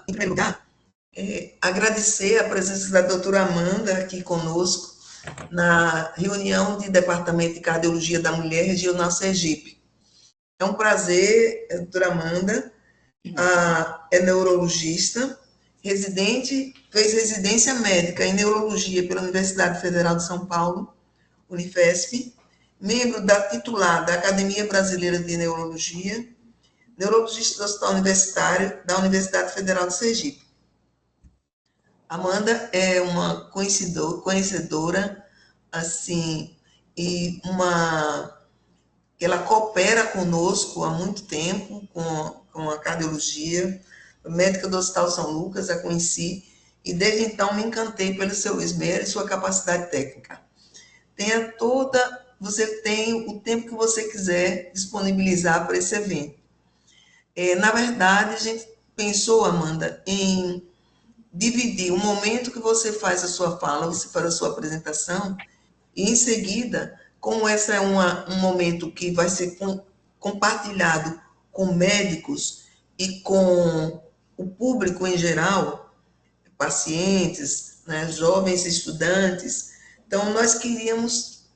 em primeiro lugar, agradecer a presença da doutora Amanda aqui conosco na reunião de Departamento de Cardiologia da Mulher Regional Sergipe. É um prazer, doutora Amanda, é neurologista, fez residência médica em neurologia pela Universidade Federal de São Paulo, Unifesp, membro titular da Academia Brasileira de Neurologia, neurologista do Hospital Universitário da Universidade Federal de Sergipe. Amanda é uma conhecedora, assim, e ela coopera conosco há muito tempo com a cardiologia, médica do Hospital São Lucas, a conheci, e desde então me encantei pelo seu esmero e sua capacidade técnica. Você tem o tempo que você quiser disponibilizar para esse evento. Na verdade, a gente pensou, Amanda, em dividir o momento que você faz a sua fala, você faz a sua apresentação, e em seguida, como esse é um momento que vai ser compartilhado com médicos e com o público em geral, pacientes, né, jovens estudantes, então nós queríamos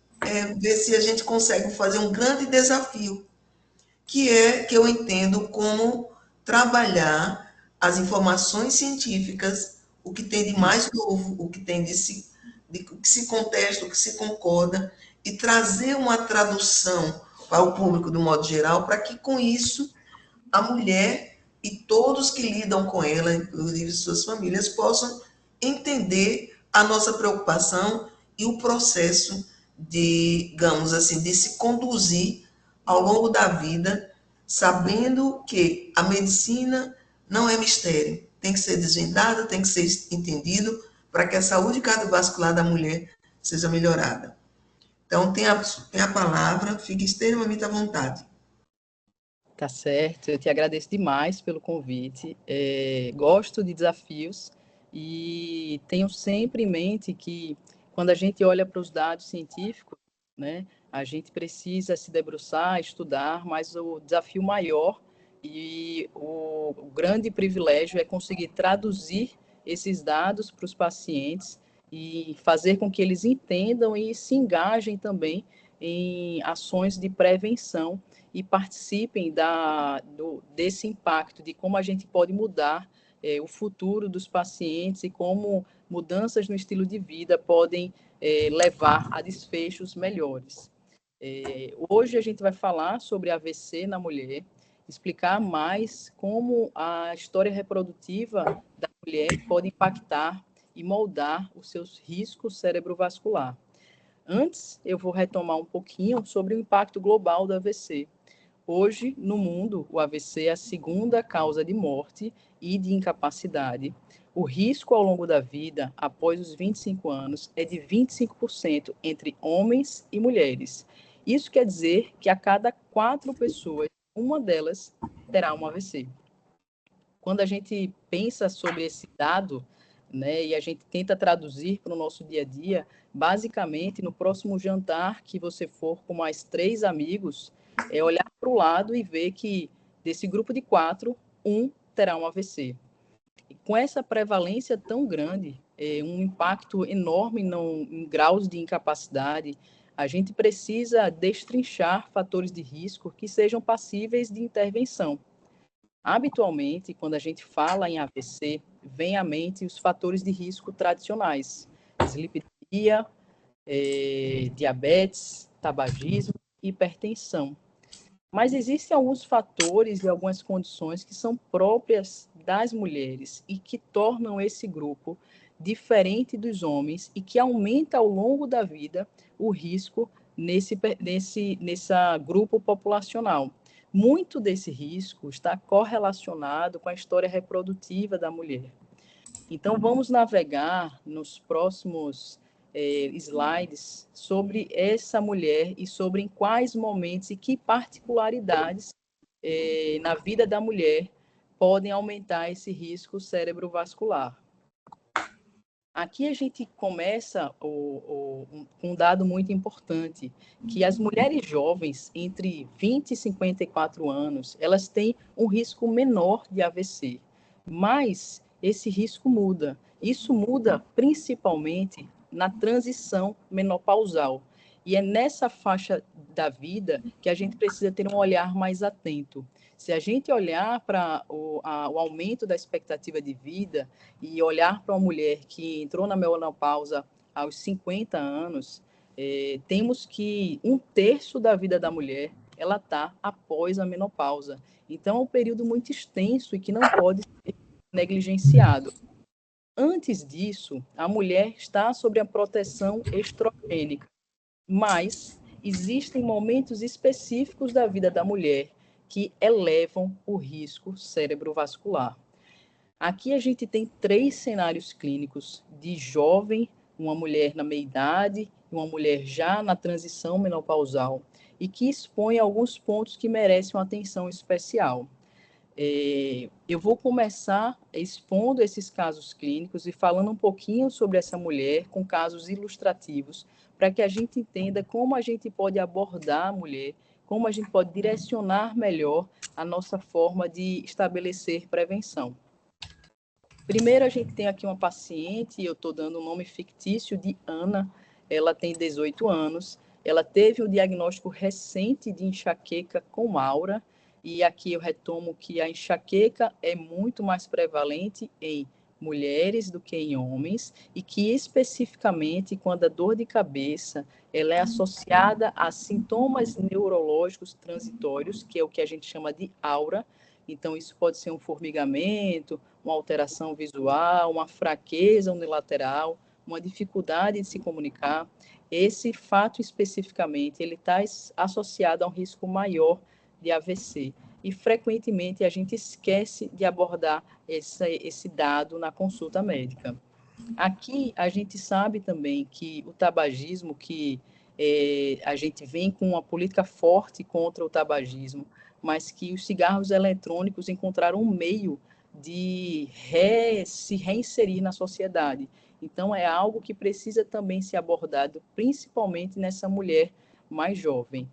ver se a gente consegue fazer um grande desafio, que eu entendo como trabalhar as informações científicas, o que tem de mais novo, o que tem o que se contesta, o que se concorda, e trazer uma tradução para o público do modo geral, para que com isso a mulher e todos que lidam com ela, inclusive suas famílias, possam entender a nossa preocupação e o processo digamos assim, de se conduzir ao longo da vida, sabendo que a medicina não é mistério, tem que ser desvendada, tem que ser entendido para que a saúde cardiovascular da mulher seja melhorada. Então, tem a palavra, fique extremamente à vontade. Tá certo, eu te agradeço demais pelo convite. Gosto de desafios e tenho sempre em mente que quando a gente olha para os dados científicos, né, a gente precisa se debruçar, estudar, mas o desafio maior e o grande privilégio é conseguir traduzir esses dados para os pacientes e fazer com que eles entendam e se engajem também em ações de prevenção e participem desse impacto, de como a gente pode mudar o futuro dos pacientes e como mudanças no estilo de vida podem levar a desfechos melhores. Hoje a gente vai falar sobre AVC na mulher, explicar mais como a história reprodutiva da mulher pode impactar e moldar os seus riscos cerebrovascular. Antes, eu vou retomar um pouquinho sobre o impacto global do AVC. Hoje, no mundo, o AVC é a segunda causa de morte e de incapacidade. O risco ao longo da vida, após os 25 anos, é de 25% entre homens e mulheres. Isso quer dizer que a cada 4 pessoas, uma delas terá um AVC. Quando a gente pensa sobre esse dado, né, e a gente tenta traduzir para o nosso dia a dia, basicamente, no próximo jantar que você for com mais 3 amigos, é olhar para o lado e ver que desse grupo de 4, um terá um AVC. E com essa prevalência tão grande, um impacto enorme em graus de incapacidade, a gente precisa destrinchar fatores de risco que sejam passíveis de intervenção. Habitualmente, quando a gente fala em AVC, vem à mente os fatores de risco tradicionais: dislipidemia, diabetes, tabagismo, hipertensão. Mas existem alguns fatores e algumas condições que são próprias das mulheres e que tornam esse grupo diferente dos homens e que aumenta ao longo da vida o risco nessa grupo populacional. Muito desse risco está correlacionado com a história reprodutiva da mulher. Então, vamos navegar nos próximos slides sobre essa mulher e sobre em quais momentos e que particularidades na vida da mulher podem aumentar esse risco cerebrovascular. Aqui a gente começa com um dado muito importante, que as mulheres jovens entre 20 e 54 anos, elas têm um risco menor de AVC. Mas esse risco muda. Isso muda principalmente na transição menopausal. E é nessa faixa da vida que a gente precisa ter um olhar mais atento. Se a gente olhar para o aumento da expectativa de vida e olhar para uma mulher que entrou na menopausa aos 50 anos, temos que 1/3 da vida da mulher ela está após a menopausa. Então, é um período muito extenso e que não pode ser negligenciado. Antes disso, a mulher está sob a proteção estrogênica, mas existem momentos específicos da vida da mulher que elevam o risco cerebrovascular. Aqui a gente tem 3 cenários clínicos de jovem, uma mulher na meia-idade e uma mulher já na transição menopausal, e que expõe alguns pontos que merecem uma atenção especial. Eu vou começar expondo esses casos clínicos e falando um pouquinho sobre essa mulher com casos ilustrativos, para que a gente entenda como a gente pode abordar a mulher, como a gente pode direcionar melhor a nossa forma de estabelecer prevenção. Primeiro, a gente tem aqui uma paciente, eu estou dando um nome fictício de Ana, ela tem 18 anos, ela teve um diagnóstico recente de enxaqueca com aura, e aqui eu retomo que a enxaqueca é muito mais prevalente em mulheres do que em homens, e que especificamente quando a dor de cabeça ela é associada a sintomas neurológicos transitórios, que é o que a gente chama de aura. Então, isso pode ser um formigamento, uma alteração visual, uma fraqueza unilateral, uma dificuldade de se comunicar. Esse fato especificamente, ele está associado a um risco maior de AVC. E, frequentemente, a gente esquece de abordar esse dado na consulta médica. Aqui, a gente sabe também que o tabagismo, que a gente vem com uma política forte contra o tabagismo, mas que os cigarros eletrônicos encontraram um meio de se reinserir na sociedade. Então, é algo que precisa também ser abordado, principalmente nessa mulher mais jovem.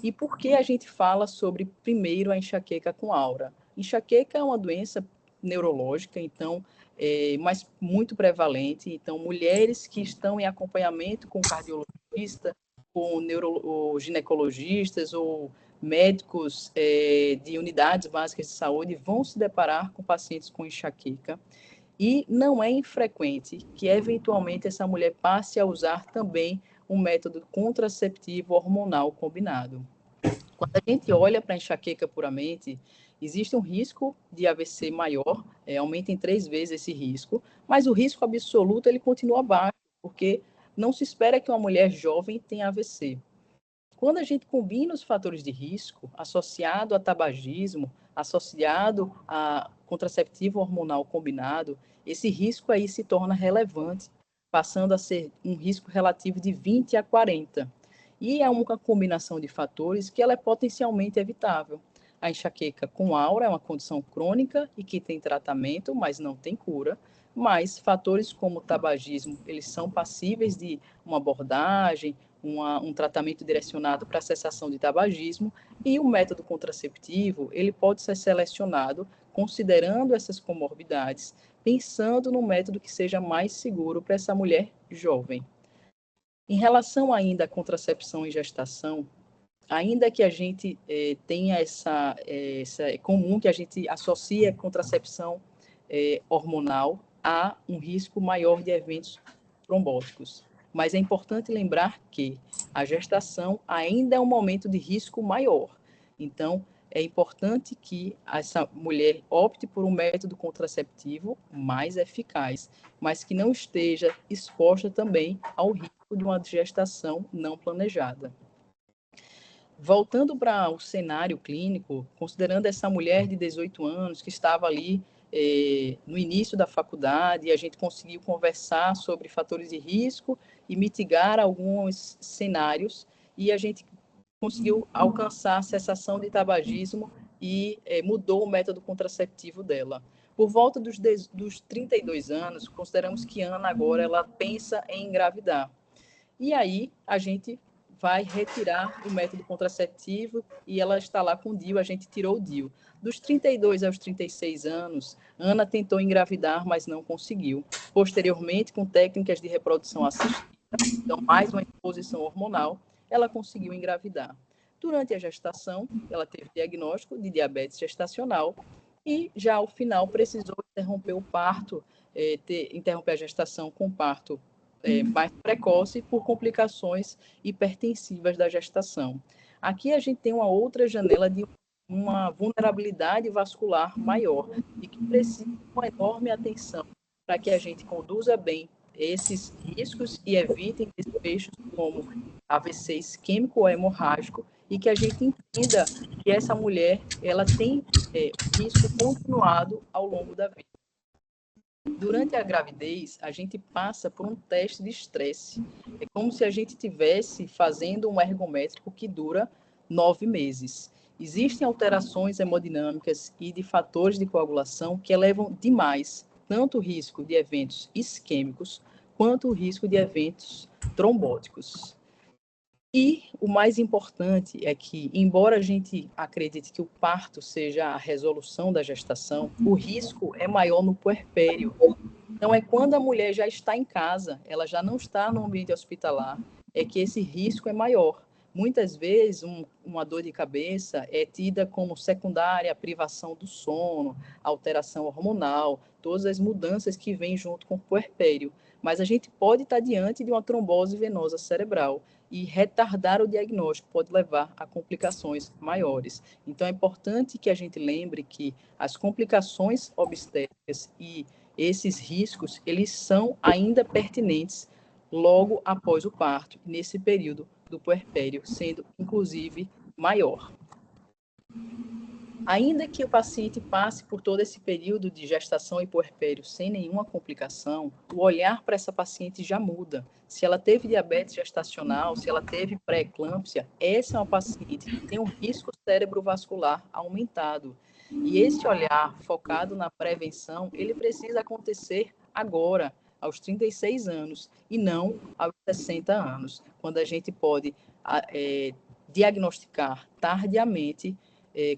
E por que a gente fala sobre, primeiro, a enxaqueca com aura? Enxaqueca é uma doença neurológica, então, mas muito prevalente. Então, mulheres que estão em acompanhamento com cardiologista, com ginecologistas ou médicos de unidades básicas de saúde vão se deparar com pacientes com enxaqueca. E não é infrequente que, eventualmente, essa mulher passe a usar também um método contraceptivo hormonal combinado. Quando a gente olha para a enxaqueca puramente, existe um risco de AVC maior, aumenta em 3 vezes esse risco, mas o risco absoluto ele continua baixo, porque não se espera que uma mulher jovem tenha AVC. Quando a gente combina os fatores de risco associado a tabagismo, associado a contraceptivo hormonal combinado, esse risco aí se torna relevante, passando a ser um risco relativo de 20 a 40. E é uma combinação de fatores que ela é potencialmente evitável. A enxaqueca com aura é uma condição crônica e que tem tratamento, mas não tem cura. Mas fatores como o tabagismo, eles são passíveis de uma abordagem, um tratamento direcionado para a cessação de tabagismo, e o método contraceptivo, ele pode ser selecionado considerando essas comorbidades, pensando no método que seja mais seguro para essa mulher jovem. Em relação ainda à contracepção em gestação, ainda que a gente tenha é comum que a gente associe a contracepção hormonal a um risco maior de eventos trombóticos. Mas é importante lembrar que a gestação ainda é um momento de risco maior. Então, é importante que essa mulher opte por um método contraceptivo mais eficaz, mas que não esteja exposta também ao risco de uma gestação não planejada. Voltando para o cenário clínico, considerando essa mulher de 18 anos que estava ali no início da faculdade, e a gente conseguiu conversar sobre fatores de risco e mitigar alguns cenários, e a gente conseguiu alcançar a cessação de tabagismo e mudou o método contraceptivo dela. Por volta dos 32 anos, consideramos que Ana agora ela pensa em engravidar. E aí a gente vai retirar o método contraceptivo e ela está lá com o DIU, a gente tirou o DIU. Dos 32 aos 36 anos, Ana tentou engravidar, mas não conseguiu. Posteriormente, com técnicas de reprodução assistida, então mais uma exposição hormonal, ela conseguiu engravidar. Durante a gestação, ela teve diagnóstico de diabetes gestacional e já ao final precisou interromper o parto, interromper a gestação com parto mais precoce por complicações hipertensivas da gestação. Aqui a gente tem uma outra janela de uma vulnerabilidade vascular maior e que precisa de uma enorme atenção para que a gente conduza bem esses riscos e evitem desfechos como AVC isquêmico ou hemorrágico e que a gente entenda que essa mulher ela tem risco continuado ao longo da vida. Durante a gravidez, a gente passa por um teste de estresse. É como se a gente estivesse fazendo um ergométrico que dura 9 meses. Existem alterações hemodinâmicas e de fatores de coagulação que elevam demais tanto o risco de eventos isquêmicos quanto o risco de eventos trombóticos. E o mais importante é que, embora a gente acredite que o parto seja a resolução da gestação, o risco é maior no puerpério. Então, é quando a mulher já está em casa, ela já não está no ambiente hospitalar, é que esse risco é maior. Muitas vezes, uma dor de cabeça é tida como secundária à privação do sono, alteração hormonal, todas as mudanças que vêm junto com o puerpério. Mas a gente pode estar diante de uma trombose venosa cerebral e retardar o diagnóstico pode levar a complicações maiores. Então, é importante que a gente lembre que as complicações obstétricas e esses riscos, eles são ainda pertinentes logo após o parto, nesse período do puerpério, sendo, inclusive, maior. Ainda que o paciente passe por todo esse período de gestação e puerpério sem nenhuma complicação, o olhar para essa paciente já muda. Se ela teve diabetes gestacional, se ela teve pré-eclâmpsia, essa é uma paciente que tem um risco cerebrovascular aumentado. E esse olhar focado na prevenção, ele precisa acontecer agora, aos 36 anos, e não aos 60 anos, quando a gente pode diagnosticar tardiamente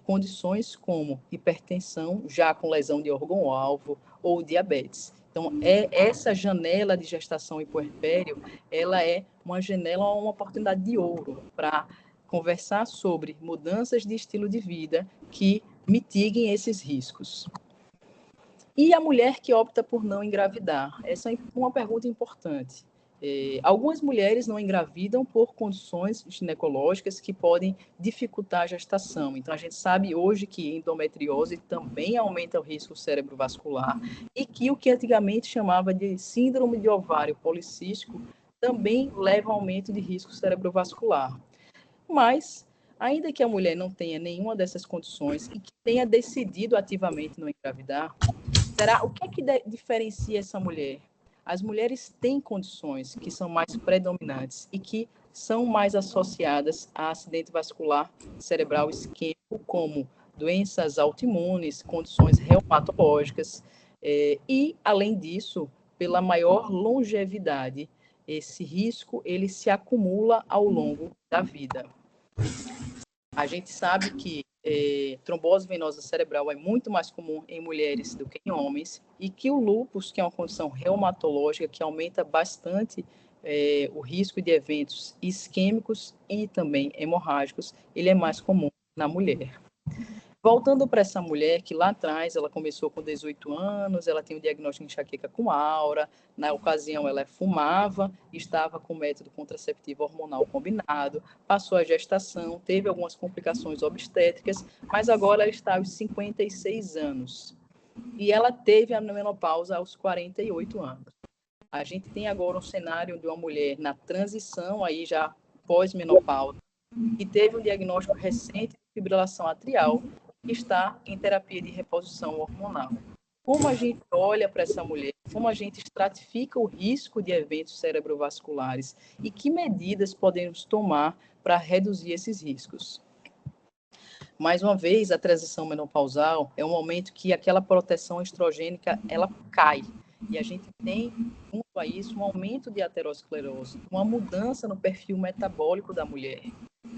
condições como hipertensão, já com lesão de órgão-alvo, ou diabetes. Então, essa janela de gestação e puerpério, ela é uma janela, uma oportunidade de ouro para conversar sobre mudanças de estilo de vida que mitiguem esses riscos. E a mulher que opta por não engravidar? Essa é uma pergunta importante. Algumas mulheres não engravidam por condições ginecológicas que podem dificultar a gestação. Então, a gente sabe hoje que endometriose também aumenta o risco cerebrovascular e que o que antigamente chamava de síndrome de ovário policístico também leva ao aumento de risco cerebrovascular. Mas, ainda que a mulher não tenha nenhuma dessas condições e que tenha decidido ativamente não engravidar, o que é que diferencia essa mulher? As mulheres têm condições que são mais predominantes e que são mais associadas a acidente vascular cerebral isquêmico, como doenças autoimunes, condições reumatológicas, e, além disso, pela maior longevidade. Esse risco ele se acumula ao longo da vida. A gente sabe que trombose venosa cerebral é muito mais comum em mulheres do que em homens e que o lúpus, que é uma condição reumatológica que aumenta bastante o risco de eventos isquêmicos e também hemorrágicos, ele é mais comum na mulher. Voltando para essa mulher que lá atrás ela começou com 18 anos, ela tem um diagnóstico de enxaqueca com aura, na ocasião ela fumava, estava com método contraceptivo hormonal combinado, passou a gestação, teve algumas complicações obstétricas, mas agora ela está aos 56 anos. E ela teve a menopausa aos 48 anos. A gente tem agora um cenário de uma mulher na transição, aí já pós-menopausa, que teve um diagnóstico recente de fibrilação atrial, que está em terapia de reposição hormonal. Como a gente olha para essa mulher, como a gente estratifica o risco de eventos cerebrovasculares e que medidas podemos tomar para reduzir esses riscos. Mais uma vez, a transição menopausal é um momento que aquela proteção estrogênica ela cai. E a gente tem, junto a isso, um aumento de aterosclerose, uma mudança no perfil metabólico da mulher.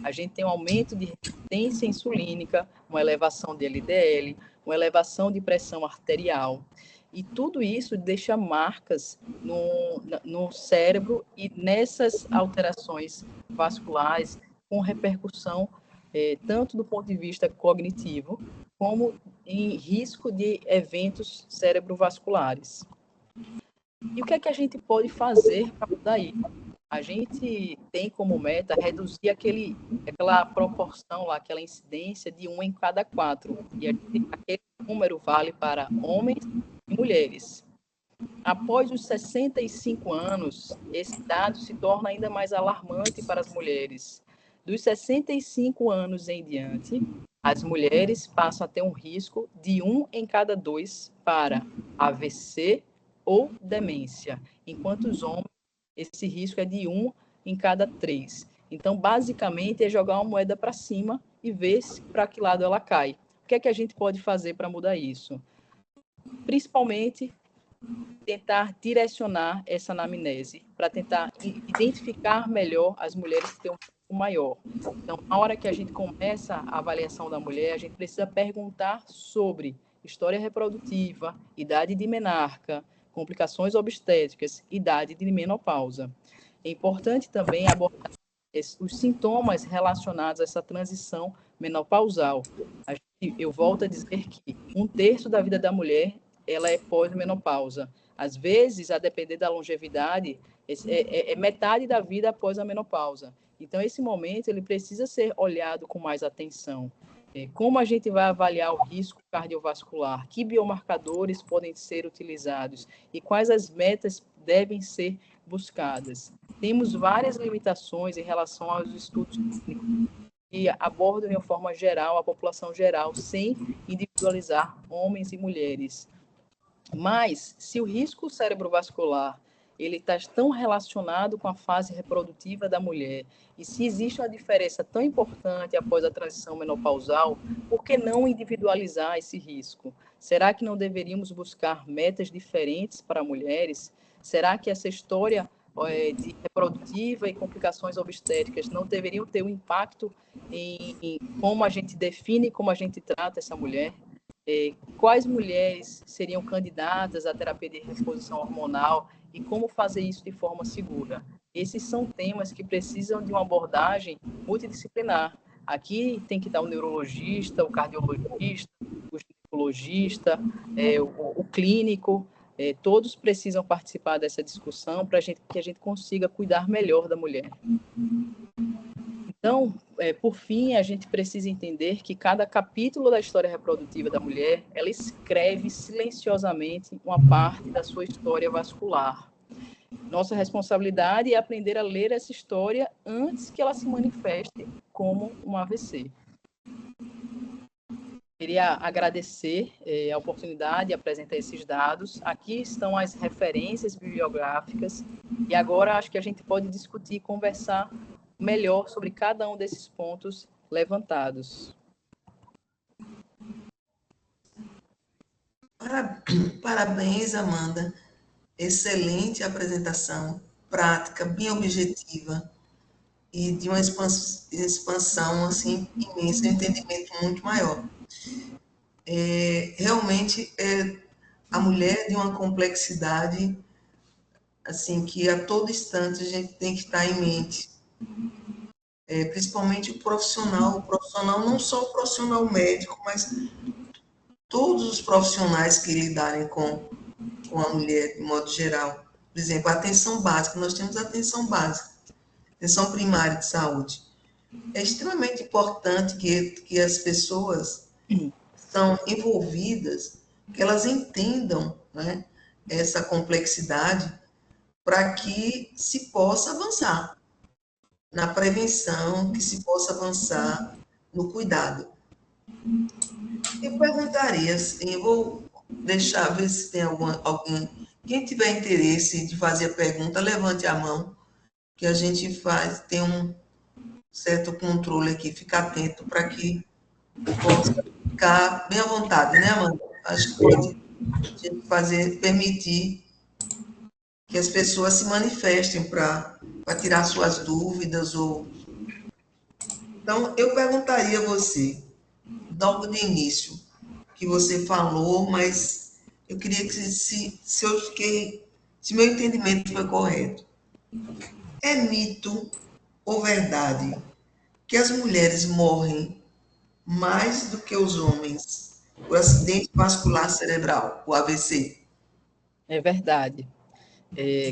A gente tem um aumento de resistência insulínica, uma elevação de LDL, uma elevação de pressão arterial. E tudo isso deixa marcas no cérebro e nessas alterações vasculares com repercussão tanto do ponto de vista cognitivo, como em risco de eventos cerebrovasculares. E o que é que a gente pode fazer para mudar isso? A gente tem como meta reduzir aquela proporção lá, aquela incidência de 1 em cada 4. E aquele número vale para homens e mulheres. Após os 65 anos, esse dado se torna ainda mais alarmante para as mulheres. Dos 65 anos em diante, as mulheres passam a ter um risco de 1 em cada 2 para AVC ou demência, enquanto os homens, esse risco é de 1 em cada 3. Então, basicamente, é jogar uma moeda para cima e ver para que lado ela cai. O que é que a gente pode fazer para mudar isso? Principalmente, tentar direcionar essa anamnese, para tentar identificar melhor as mulheres que têm um risco maior. Então, na hora que a gente começa a avaliação da mulher, a gente precisa perguntar sobre história reprodutiva, idade de menarca, complicações obstétricas, idade de menopausa. É importante também abordar os sintomas relacionados a essa transição menopausal. Eu volto a dizer que 1/3 da vida da mulher ela é pós-menopausa. Às vezes, a depender da longevidade, é metade da vida após a menopausa. Então, esse momento ele precisa ser olhado com mais atenção. Como a gente vai avaliar o risco cardiovascular? Que biomarcadores podem ser utilizados? E quais as metas devem ser buscadas? Temos várias limitações em relação aos estudos clínicos que abordam de uma forma geral a população geral, sem individualizar homens e mulheres. Mas, se o risco cerebrovascular ele está tão relacionado com a fase reprodutiva da mulher, e se existe uma diferença tão importante após a transição menopausal, por que não individualizar esse risco? Será que não deveríamos buscar metas diferentes para mulheres? Será que essa história de reprodutiva e complicações obstétricas não deveriam ter um impacto em como a gente define, como a gente trata essa mulher? Quais mulheres seriam candidatas à terapia de reposição hormonal e como fazer isso de forma segura. Esses são temas que precisam de uma abordagem multidisciplinar. Aqui tem que estar o neurologista, o cardiologista, o ginecologista, o clínico, todos precisam participar dessa discussão para que a gente consiga cuidar melhor da mulher. Então, por fim, a gente precisa entender que cada capítulo da história reprodutiva da mulher, ela escreve silenciosamente uma parte da sua história vascular. Nossa responsabilidade é aprender a ler essa história antes que ela se manifeste como um AVC. Queria agradecer a oportunidade de apresentar esses dados. Aqui estão as referências bibliográficas e agora acho que a gente pode discutir e conversar melhor sobre cada um desses pontos levantados. Parabéns, Amanda. Excelente apresentação, prática, bem objetiva e de uma expansão assim imensa, um entendimento muito maior. Realmente a mulher de uma complexidade assim que a todo instante a gente tem que estar em mente. Principalmente o profissional não só o profissional médico, mas todos os profissionais que lidarem com a mulher de modo geral. Por exemplo, a atenção básica, nós temos a atenção básica, atenção primária de saúde. É extremamente importante que as pessoas são envolvidas, que elas entendam, né, essa complexidade para que se possa avançar na prevenção, que se possa avançar no cuidado. Eu perguntaria, assim, eu vou deixar, ver se tem alguém, quem tiver interesse de fazer a pergunta, levante a mão, que a gente tem um certo controle aqui, fica atento para que possa ficar bem à vontade, né, Amanda? Acho que pode permitir que as pessoas se manifestem para tirar suas dúvidas. Então, eu perguntaria a você, logo de início, que você falou, mas eu queria que se meu entendimento foi correto. É mito ou verdade que as mulheres morrem mais do que os homens por acidente vascular cerebral, o AVC? É verdade.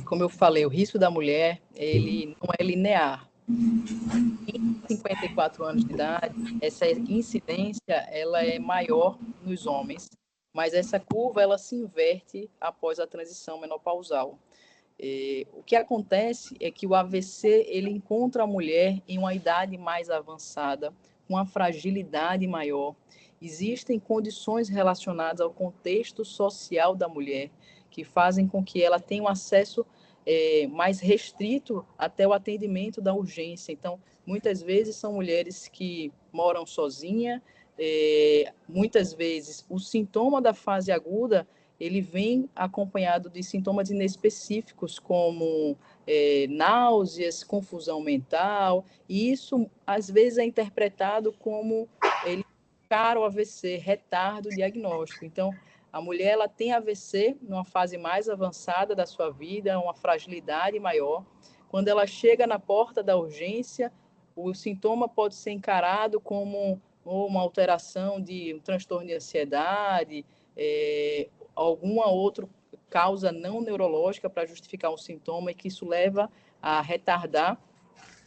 Como eu falei, o risco da mulher, ele não é linear. Em 54 anos de idade, essa incidência ela é maior nos homens, mas essa curva ela se inverte após a transição menopausal. O que acontece é que o AVC ele encontra a mulher em uma idade mais avançada, com uma fragilidade maior. Existem condições relacionadas ao contexto social da mulher que fazem com que ela tenha um acesso mais restrito até o atendimento da urgência. Então, muitas vezes são mulheres que moram sozinha, muitas vezes o sintoma da fase aguda ele vem acompanhado de sintomas inespecíficos, como náuseas, confusão mental, e isso às vezes é interpretado como ele cara o AVC, retardo diagnóstico. Então, a mulher ela tem AVC numa fase mais avançada da sua vida, uma fragilidade maior. Quando ela chega na porta da urgência, o sintoma pode ser encarado como uma alteração de um transtorno de ansiedade, alguma outra causa não neurológica para justificar um sintoma e que isso leva a retardar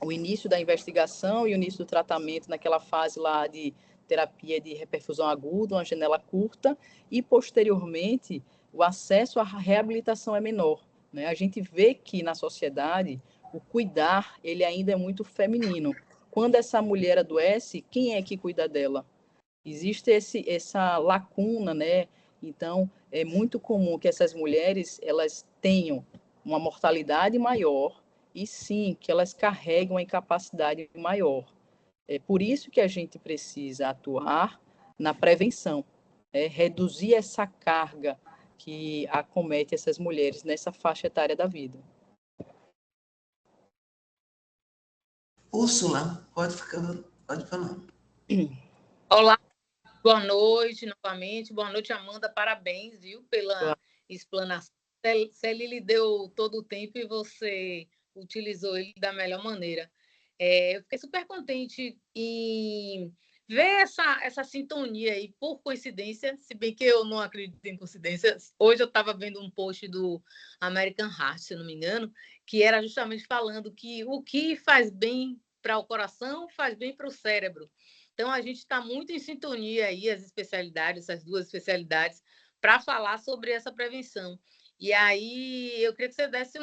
o início da investigação e o início do tratamento naquela fase lá de terapia de reperfusão aguda, uma janela curta, e posteriormente o acesso à reabilitação é menor. Né? A gente vê que na sociedade o cuidar ele ainda é muito feminino. Quando essa mulher adoece, quem é que cuida dela? Existe essa lacuna, né? Então, é muito comum que essas mulheres elas tenham uma mortalidade maior e sim que elas carregam uma incapacidade maior. É por isso que a gente precisa atuar na prevenção, reduzir essa carga que acomete essas mulheres nessa faixa etária da vida. Úrsula, pode falar. Olá, boa noite novamente. Boa noite, Amanda. Parabéns, viu, pela explanação. Celi lhe deu todo o tempo e você utilizou ele da melhor maneira. Eu fiquei super contente em ver essa sintonia aí, por coincidência, se bem que eu não acredito em coincidências. Hoje eu estava vendo um post do American Heart, se não me engano, que era justamente falando que o que faz bem para o coração faz bem para o cérebro. Então, a gente está muito em sintonia aí, as especialidades, essas duas especialidades, para falar sobre essa prevenção. E aí, eu queria que você desse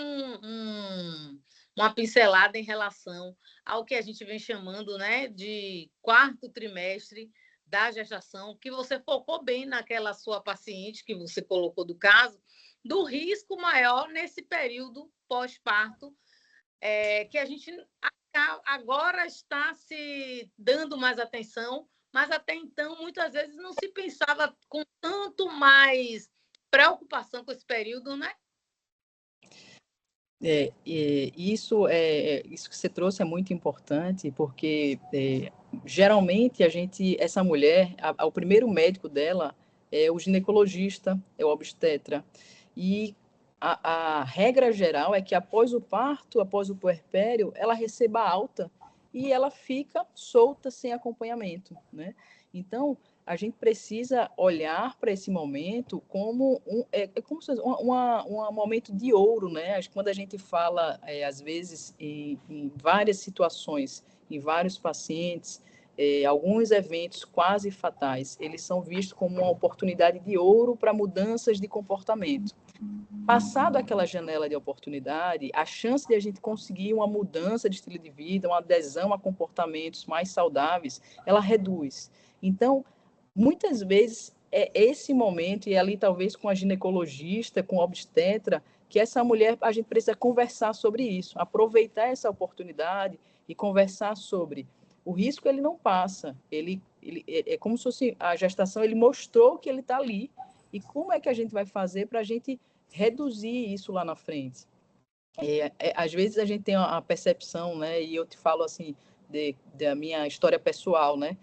uma pincelada em relação ao que a gente vem chamando, né, de quarto trimestre da gestação, que você focou bem naquela sua paciente que você colocou do caso, do risco maior nesse período pós-parto, que a gente agora está se dando mais atenção, mas até então, muitas vezes, não se pensava com tanto mais preocupação com esse período, né? Isso que você trouxe é muito importante, porque geralmente essa mulher, o primeiro médico dela é o ginecologista, é o obstetra, e a regra geral é que após o parto, após o puerpério, ela receba alta e ela fica solta sem acompanhamento, né? Então, a gente precisa olhar para esse momento como como se fosse um momento de ouro, né? Quando a gente fala, às vezes, em várias situações, em vários pacientes, alguns eventos quase fatais, eles são vistos como uma oportunidade de ouro para mudanças de comportamento. Passado aquela janela de oportunidade, a chance de a gente conseguir uma mudança de estilo de vida, uma adesão a comportamentos mais saudáveis, ela reduz. Então, muitas vezes é esse momento, e ali talvez com a ginecologista, com o obstetra, que essa mulher, a gente precisa conversar sobre isso, aproveitar essa oportunidade e conversar sobre o risco. Ele não passa, ele é como se fosse a gestação, ele mostrou que ele está ali, e como é que a gente vai fazer para a gente reduzir isso lá na frente. Às vezes a gente tem a percepção, né, e eu te falo assim, da minha história pessoal, né?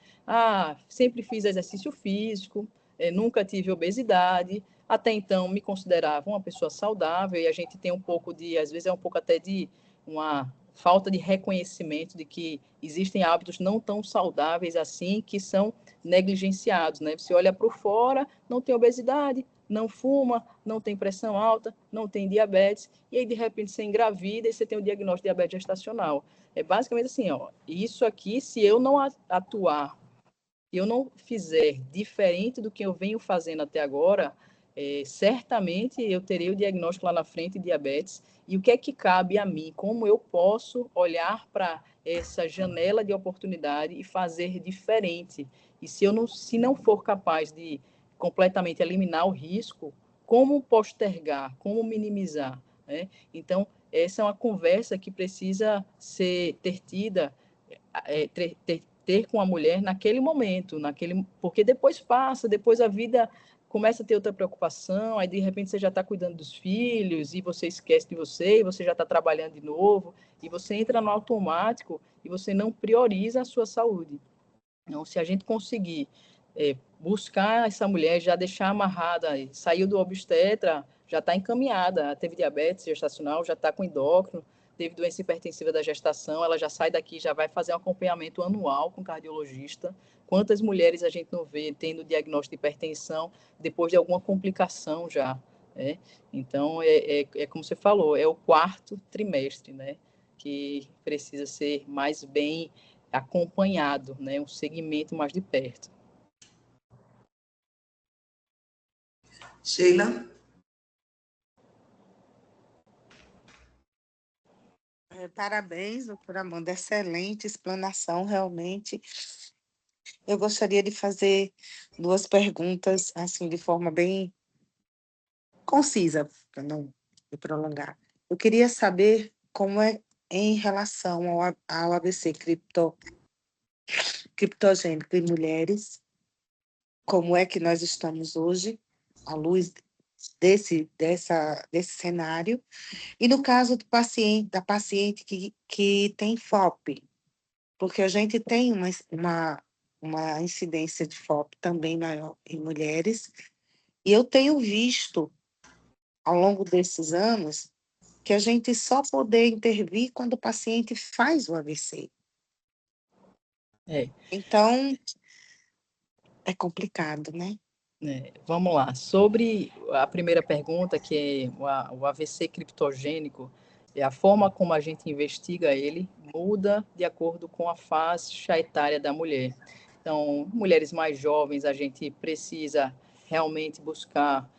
Sempre fiz exercício físico, nunca tive obesidade, até então me considerava uma pessoa saudável, e a gente tem um pouco às vezes é um pouco até de uma falta de reconhecimento de que existem hábitos não tão saudáveis assim, que são negligenciados, né? Você olha para fora, não tem obesidade, não fuma, não tem pressão alta, não tem diabetes, e aí de repente você engravida e você tem o diagnóstico de diabetes gestacional. É basicamente assim, ó, isso aqui, se eu não atuar, se eu não fizer diferente do que eu venho fazendo até agora, certamente eu terei o diagnóstico lá na frente de diabetes. E o que é que cabe a mim? Como eu posso olhar para essa janela de oportunidade e fazer diferente? E se não for capaz de completamente eliminar o risco, como postergar, como minimizar, né? Então, essa é uma conversa que precisa ter tida, ter com a mulher naquele momento, porque depois passa, depois a vida começa a ter outra preocupação, aí de repente você já está cuidando dos filhos e você esquece de você, e você já está trabalhando de novo, e você entra no automático e você não prioriza a sua saúde. Então, se a gente conseguir buscar essa mulher, já deixar amarrada, saiu do obstetra, já está encaminhada, teve diabetes gestacional, já está com endócrino, teve doença hipertensiva da gestação, ela já sai daqui, já vai fazer um acompanhamento anual com cardiologista. Quantas mulheres a gente não vê tendo diagnóstico de hipertensão depois de alguma complicação já, né? Então, é como você falou, é o 4º trimestre, né? Que precisa ser mais bem acompanhado, né? Um segmento mais de perto. Sheila? Parabéns, doutora Amanda, excelente explanação, realmente. Eu gostaria de fazer 2 perguntas, assim, de forma bem concisa, para não me prolongar. Eu queria saber como é em relação ao AVC criptogênico em mulheres, como é que nós estamos hoje, à luz desse cenário, e no caso da paciente que tem FOP, porque a gente tem uma incidência de FOP também maior em mulheres, e eu tenho visto, ao longo desses anos, que a gente só poder intervir quando o paciente faz o AVC. Então, é complicado, né? Vamos lá. Sobre a primeira pergunta, que é o AVC criptogênico, a forma como a gente investiga ele muda de acordo com a faixa etária da mulher. Então, mulheres mais jovens, a gente precisa realmente buscar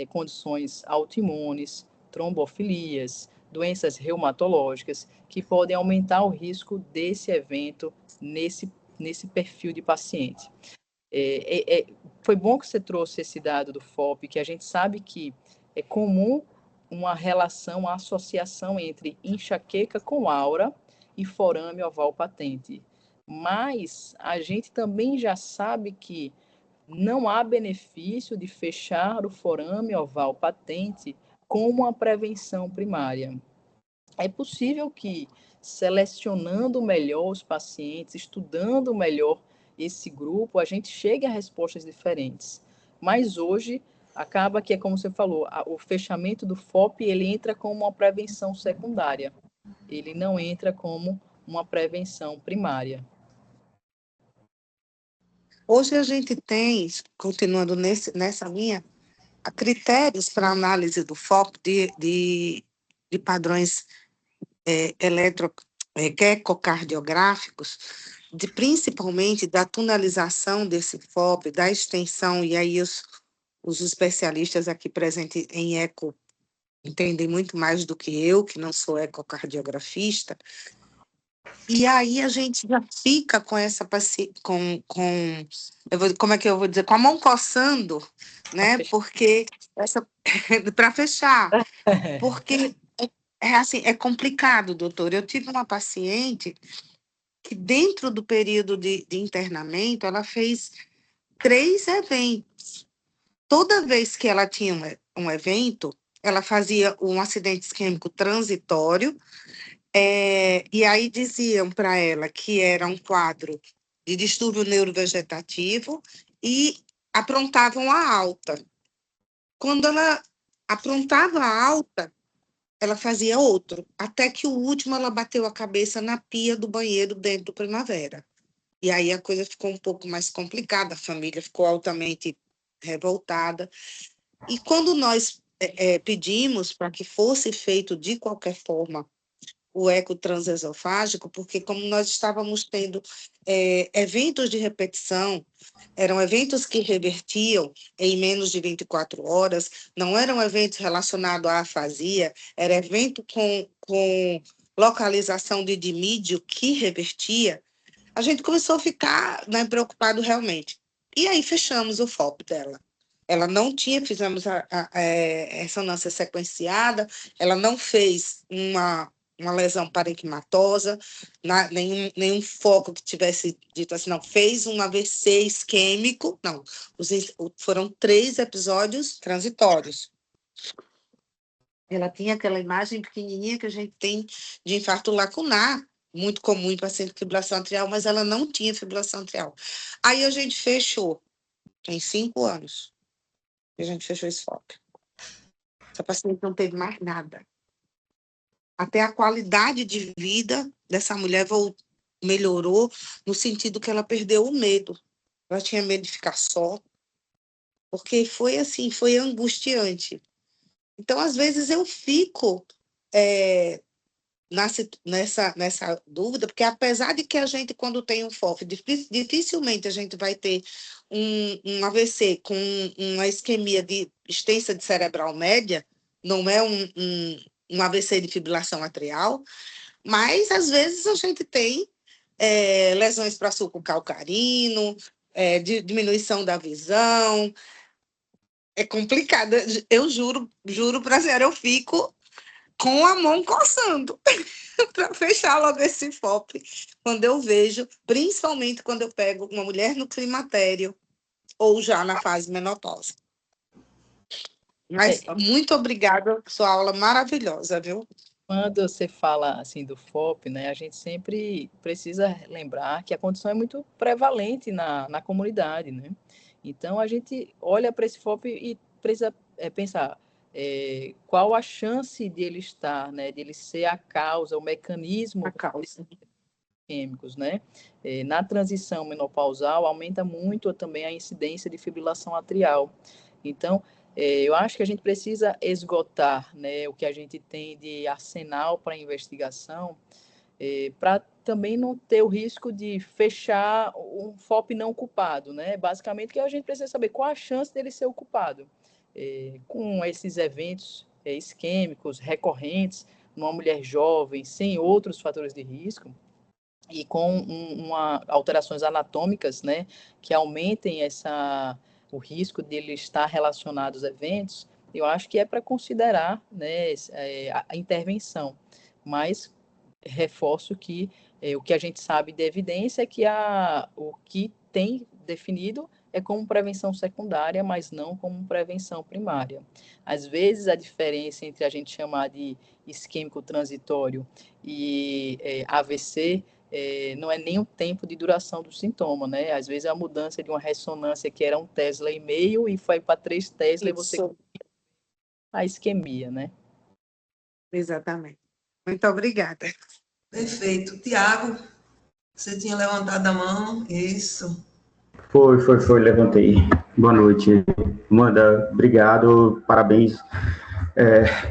condições autoimunes, trombofilias, doenças reumatológicas, que podem aumentar o risco desse evento nesse perfil de paciente. Foi bom que você trouxe esse dado do FOP, que a gente sabe que é comum uma relação, uma associação entre enxaqueca com aura e forame oval patente. Mas a gente também já sabe que não há benefício de fechar o forame oval patente com uma prevenção primária. É possível que, selecionando melhor os pacientes, estudando melhor esse grupo, a gente chegue a respostas diferentes. Mas hoje, acaba que é como você falou, o fechamento do FOP, ele entra como uma prevenção secundária. Ele não entra como uma prevenção primária. Hoje a gente tem, continuando nessa linha, critérios para análise do FOP de padrões ecocardiográficos, principalmente da tunelização desse FOP, da extensão, e aí os especialistas aqui presentes em eco entendem muito mais do que eu, que não sou ecocardiografista, e aí a gente já fica com essa paciente, como é que eu vou dizer, com a mão coçando, né? Porque para fechar, porque assim, é complicado, doutor. Eu tive uma paciente que dentro do período de internamento, ela fez 3 eventos. Toda vez que ela tinha um evento, ela fazia um acidente isquêmico transitório, e aí diziam para ela que era um quadro de distúrbio neurovegetativo e aprontavam a alta. Quando ela aprontava a alta, ela fazia outro, até que o último ela bateu a cabeça na pia do banheiro dentro do Primavera. E aí a coisa ficou um pouco mais complicada, a família ficou altamente revoltada. E quando nós pedimos para que fosse feito de qualquer forma o eco transesofágico, porque como nós estávamos tendo eventos de repetição, eram eventos que revertiam em menos de 24 horas, não eram eventos relacionados à afasia, era evento com localização de dimídio que revertia, a gente começou a ficar, né, preocupado realmente. E aí fechamos o FOP dela. Ela não tinha, fizemos a ressonância sequenciada, ela não fez uma lesão parenquimatosa, nenhum foco que tivesse dito assim, não, fez um AVC isquêmico, não, foram 3 episódios transitórios. Ela tinha aquela imagem pequenininha que a gente tem de infarto lacunar, muito comum em paciente com fibrilação atrial, mas ela não tinha fibrilação atrial. Aí a gente fechou, tem 5 anos, que a gente fechou esse FOP. Essa paciente não teve mais nada. Até a qualidade de vida dessa mulher melhorou no sentido que ela perdeu o medo. Ela tinha medo de ficar só, porque foi assim, foi angustiante. Então, às vezes, eu fico nessa dúvida, porque apesar de que a gente, quando tem um FOF, dificilmente a gente vai ter um AVC com uma isquemia extensa de cerebral média, não é um AVC de fibrilação atrial, mas às vezes a gente tem lesões para suco calcarino, diminuição da visão. É complicado. Eu juro para a senhora, eu fico com a mão coçando para fechar logo esse FOP. Quando eu vejo, principalmente quando eu pego uma mulher no climatério ou já na fase menopausa. Mas muito obrigada, sua aula maravilhosa, viu? Quando você fala assim do FOP, né, a gente sempre precisa lembrar que a condição é muito prevalente na comunidade, né? Então a gente olha para esse FOP e precisa pensar qual a chance de ele estar, né, de ele ser a causa, o mecanismo químicos, né? Na transição menopausal aumenta muito também a incidência de fibrilação atrial. Então eu acho que a gente precisa esgotar, né, o que a gente tem de arsenal para investigação, para também não ter o risco de fechar um FOP não ocupado, né? Basicamente, que a gente precisa saber qual a chance dele ser ocupado. Com esses eventos isquêmicos recorrentes, numa mulher jovem, sem outros fatores de risco, e com alterações anatômicas, né, que aumentem o risco dele estar relacionado aos eventos, eu acho que é para considerar, né, a intervenção. Mas reforço que o que a gente sabe de evidência é que o que tem definido é como prevenção secundária, mas não como prevenção primária. Às vezes, a diferença entre a gente chamar de isquêmico transitório e AVC não é nem o tempo de duração do sintoma, né? Às vezes, a mudança de uma ressonância que era 1,5 Tesla e foi para 3 Tesla, e você a isquemia, né? Exatamente. Muito obrigada. Perfeito. Tiago, você tinha levantado a mão? Isso. Foi, levantei. Boa noite. Amanda, obrigado, parabéns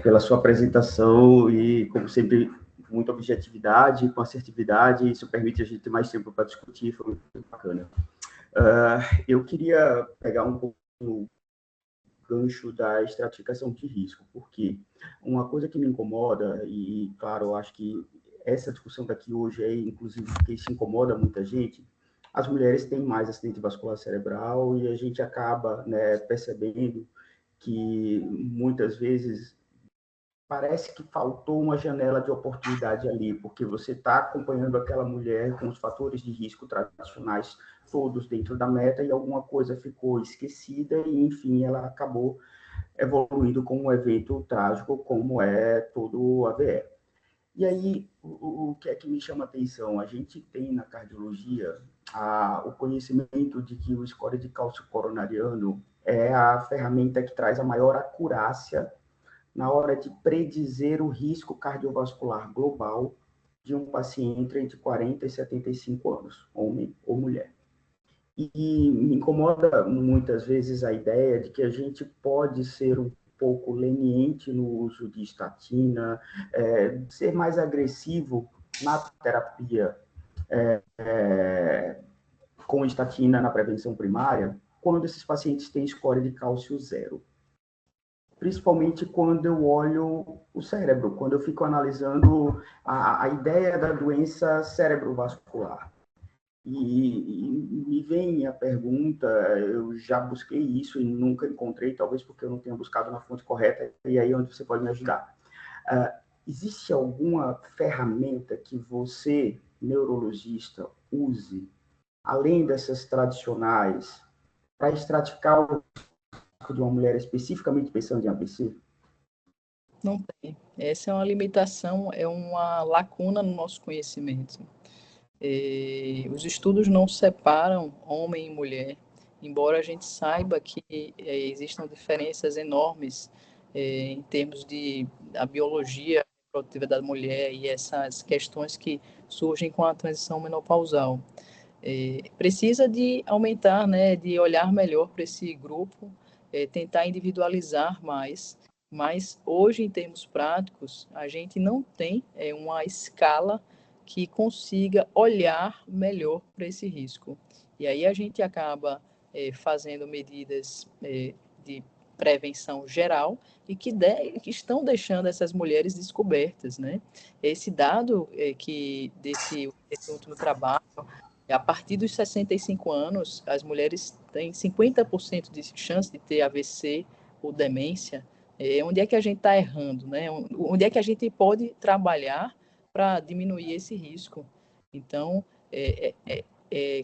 pela sua apresentação e, como sempre, muita objetividade, com assertividade, isso permite a gente ter mais tempo para discutir, foi muito bacana. Eu queria pegar um pouco o gancho da estratificação de risco, porque uma coisa que me incomoda, e, claro, eu acho que essa discussão daqui hoje é, inclusive, porque isso incomoda muita gente, as mulheres têm mais acidente vascular cerebral e a gente acaba, né, percebendo que muitas vezes parece que faltou uma janela de oportunidade ali, porque você está acompanhando aquela mulher com os fatores de risco tradicionais todos dentro da meta e alguma coisa ficou esquecida e, enfim, ela acabou evoluindo com um evento trágico como é todo o AVE. E aí, o que é que me chama a atenção? A gente tem na cardiologia o conhecimento de que o score de cálcio coronariano é a ferramenta que traz a maior acurácia na hora de predizer o risco cardiovascular global de um paciente entre 40 e 75 anos, homem ou mulher. E me incomoda muitas vezes a ideia de que a gente pode ser um pouco leniente no uso de estatina, ser mais agressivo na terapia com estatina na prevenção primária, quando esses pacientes têm score de cálcio zero. Principalmente quando eu olho o cérebro, quando eu fico analisando a ideia da doença cerebrovascular. E me vem a pergunta, eu já busquei isso e nunca encontrei, talvez porque eu não tenha buscado na fonte correta, e aí é onde você pode me ajudar. Existe alguma ferramenta que você, neurologista, use, além dessas tradicionais, para estratificar o risco de uma mulher especificamente pensando em AVC? Não tem. Essa é uma limitação, é uma lacuna no nosso conhecimento. Os estudos não separam homem e mulher, embora a gente saiba que existam diferenças enormes em termos de a biologia reprodutiva da mulher e essas questões que surgem com a transição menopausal. Precisa de aumentar, né, de olhar melhor para esse grupo, tentar individualizar mais, mas hoje, em termos práticos, a gente não tem uma escala que consiga olhar melhor para esse risco. E aí a gente acaba fazendo medidas de prevenção geral e que estão deixando essas mulheres descobertas, né? Esse dado desse último trabalho, a partir dos 65 anos, as mulheres têm 50% de chance de ter AVC ou demência. Onde é que a gente está errando, né? Onde é que a gente pode trabalhar para diminuir esse risco? Então,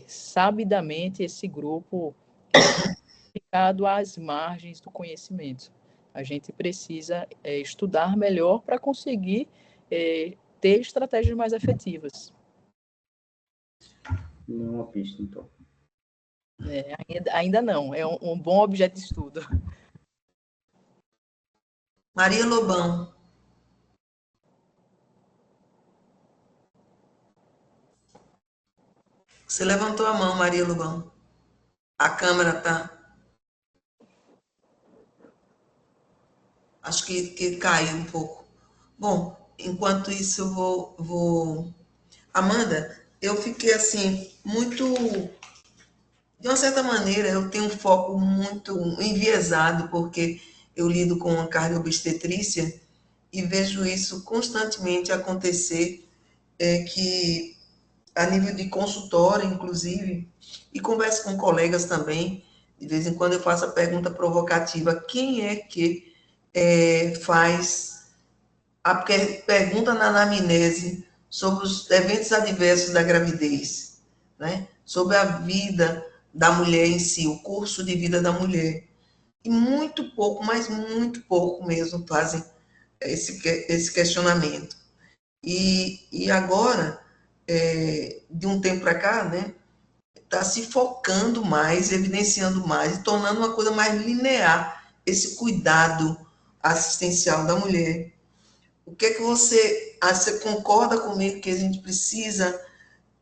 sabidamente, esse grupo tem ficado às margens do conhecimento. A gente precisa estudar melhor para conseguir ter estratégias mais efetivas. Nenhuma pista, então. Ainda não, é um bom objeto de estudo. Maria Lobão. Você levantou a mão, Maria Lobão. A câmera tá. Acho que caiu um pouco. Bom, enquanto isso eu vou. Amanda, eu fiquei assim, muito. De uma certa maneira, eu tenho um foco muito enviesado, porque eu lido com a cardiobstetrícia e vejo isso constantemente acontecer, que a nível de consultório, inclusive, e converso com colegas também, de vez em quando eu faço a pergunta provocativa, quem é que faz a pergunta na anamnese sobre os eventos adversos da gravidez, né? Sobre a vida da mulher em si, o curso de vida da mulher. E muito pouco, mas muito pouco mesmo, fazem esse questionamento. E agora, de um tempo para cá, né, está se focando mais, evidenciando mais, e tornando uma coisa mais linear esse cuidado assistencial da mulher. O que é que você concorda comigo que a gente precisa,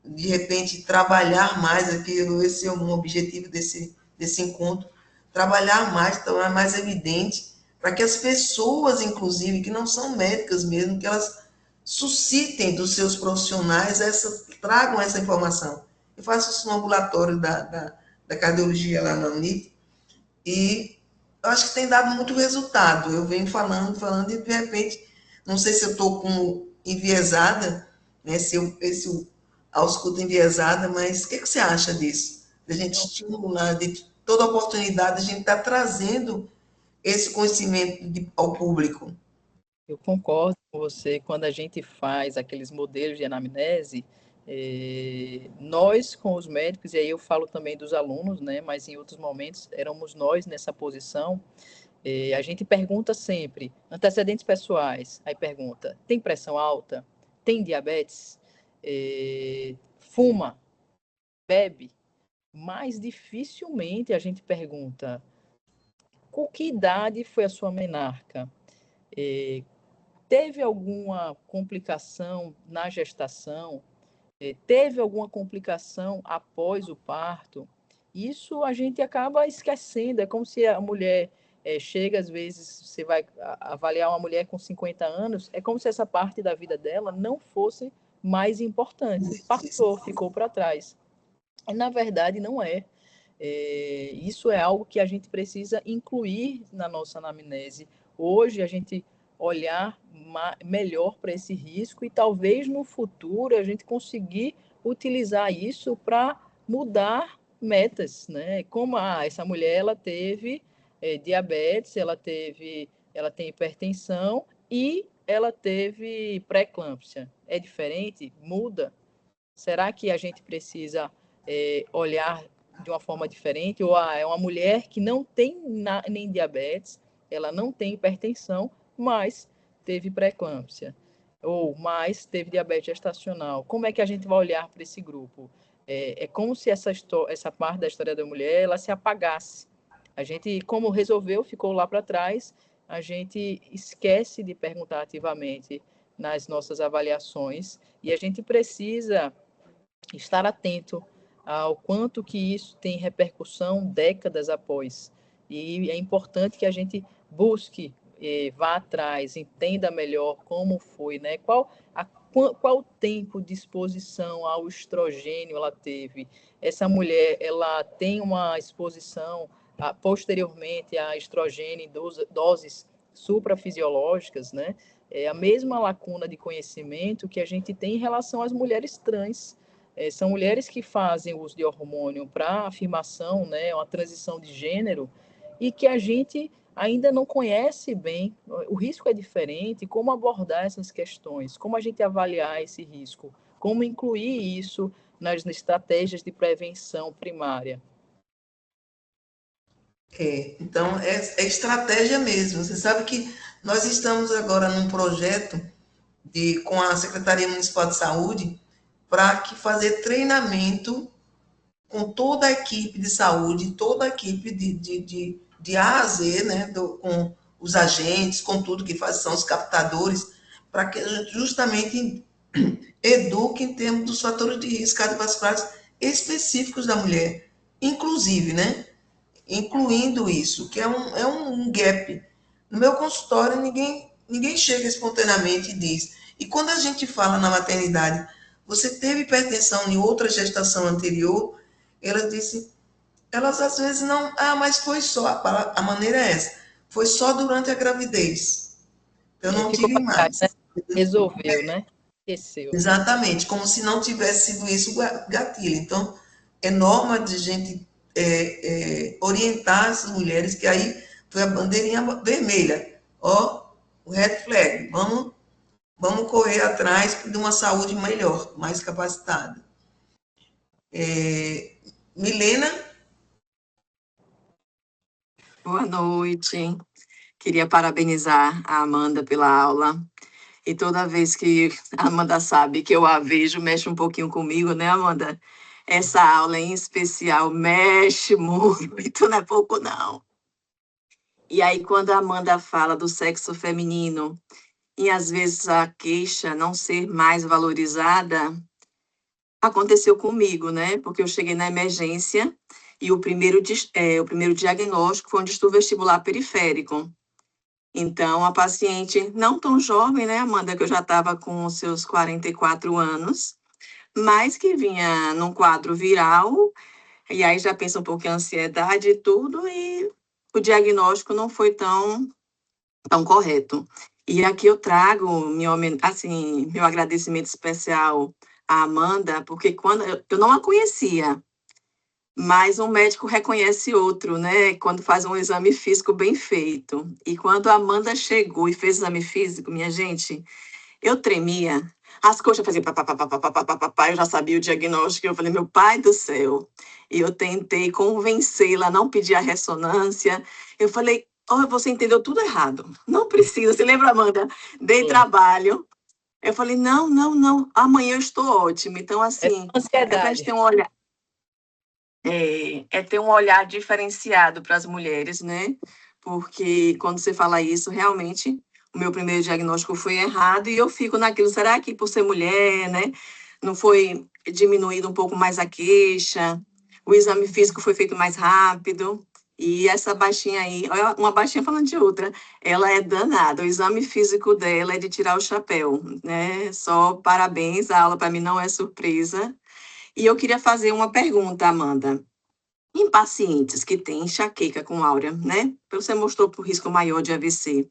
de repente, trabalhar mais aquilo? Esse é um objetivo desse encontro, trabalhar mais, tornar mais evidente, para que as pessoas, inclusive, que não são médicas mesmo, que elas suscitem dos seus profissionais, tragam essa informação. Eu faço isso no ambulatório da cardiologia lá na Unip, e eu acho que tem dado muito resultado. Eu venho falando, e de repente, não sei se eu estou como enviesada, né, se eu ausculto enviesada, mas o que você acha disso? De a gente estimular, de toda oportunidade, a gente está trazendo esse conhecimento ao público. Eu concordo com você. Quando a gente faz aqueles modelos de anamnese, nós com os médicos, e aí eu falo também dos alunos, né, mas em outros momentos éramos nós nessa posição, A gente pergunta sempre, antecedentes pessoais, aí pergunta, tem pressão alta? Tem diabetes? Fuma? Bebe? Mas dificilmente a gente pergunta, com que idade foi a sua menarca? Teve alguma complicação na gestação? Teve alguma complicação após o parto? Isso a gente acaba esquecendo. É como se a mulher chega, às vezes, você vai avaliar uma mulher com 50 anos, é como se essa parte da vida dela não fosse mais importante. Passou, ficou para trás. E, na verdade, não é. Isso é algo que a gente precisa incluir na nossa anamnese. Hoje, a gente olhar melhor para esse risco e talvez no futuro a gente conseguir utilizar isso para mudar metas, né? Como essa mulher ela teve diabetes, ela tem hipertensão e ela teve pré-eclâmpsia. É diferente? Muda? Será que a gente precisa olhar de uma forma diferente? Ou é uma mulher que não tem nem diabetes, ela não tem hipertensão, mas teve pré-eclâmpsia, ou mais teve diabetes gestacional. Como é que a gente vai olhar para esse grupo? É como se essa parte da história da mulher ela se apagasse. A gente, como resolveu, ficou lá para trás, a gente esquece de perguntar ativamente nas nossas avaliações e a gente precisa estar atento ao quanto que isso tem repercussão décadas após. E é importante que a gente busque, vá atrás, entenda melhor como foi, né? Qual o tempo de exposição ao estrogênio ela teve? Essa mulher, ela tem uma exposição posteriormente a estrogênio em doses suprafisiológicas, né? É a mesma lacuna de conhecimento que a gente tem em relação às mulheres trans. São mulheres que fazem uso de hormônio para afirmação, né, uma transição de gênero, e que a gente ainda não conhece bem. O risco é diferente, como abordar essas questões, como a gente avaliar esse risco, como incluir isso nas estratégias de prevenção primária. Então, é estratégia mesmo. Você sabe que nós estamos agora num projeto com a Secretaria Municipal de Saúde para fazer treinamento com toda a equipe de saúde, toda a equipe de A a Z, né, com os agentes, com tudo que faz, são os captadores, para que a gente justamente eduque em termos dos fatores de risco cardiovasculares específicos da mulher, inclusive, né? Incluindo isso, que é um gap. No meu consultório, ninguém chega espontaneamente e diz. E quando a gente fala na maternidade, você teve hipertensão em outra gestação anterior, elas às vezes não, mas foi só, a maneira é essa, foi só durante a gravidez. Eu não tive mais. Né? Resolveu, né? Esqueceu. Exatamente, como se não tivesse sido isso o gatilho. Então, é norma de gente orientar essas mulheres, que aí foi a bandeirinha vermelha. Ó, o red flag. Vamos correr atrás de uma saúde melhor, mais capacitada. Milena? Boa noite. Queria parabenizar a Amanda pela aula. E toda vez que a Amanda sabe que eu a vejo, mexe um pouquinho comigo, né, Amanda? Essa aula em especial mexe muito, não é pouco, não. E aí, quando a Amanda fala do sexo feminino e às vezes a queixa não ser mais valorizada, aconteceu comigo, né? Porque eu cheguei na emergência e o primeiro diagnóstico foi um distúrbio vestibular periférico. Então, a paciente não tão jovem, né, Amanda, que eu já estava com os seus 44 anos, mas que vinha num quadro viral, e aí já pensa um pouco em ansiedade e tudo, e o diagnóstico não foi tão correto. E aqui eu trago meu agradecimento especial à Amanda, porque quando eu não a conhecia, mas um médico reconhece outro, né? Quando faz um exame físico bem feito. E quando a Amanda chegou e fez o exame físico, minha gente, eu tremia. As coxas faziam papapá, eu já sabia o diagnóstico. Eu falei, meu pai do céu. E eu tentei convencê-la a não pedir a ressonância. Eu falei, Oh, você entendeu tudo errado. Não precisa. Você lembra, Amanda? Dei trabalho. Eu falei, não, não, não. Amanhã eu estou ótima. Então, assim, é para a gente Ansiedade. ter um olhar. É ter um olhar diferenciado para as mulheres, né? Porque quando você fala isso, realmente, o meu primeiro diagnóstico foi errado e eu fico naquilo, será que por ser mulher, né? Não foi diminuído um pouco mais a queixa? O exame físico foi feito mais rápido? E essa baixinha aí, olha, uma baixinha falando de outra, ela é danada. O exame físico dela é de tirar o chapéu, né? Só parabéns, a aula para mim não é surpresa. E eu queria fazer uma pergunta, Amanda. Em pacientes que têm enxaqueca com áurea, né? Você mostrou por risco maior de AVC.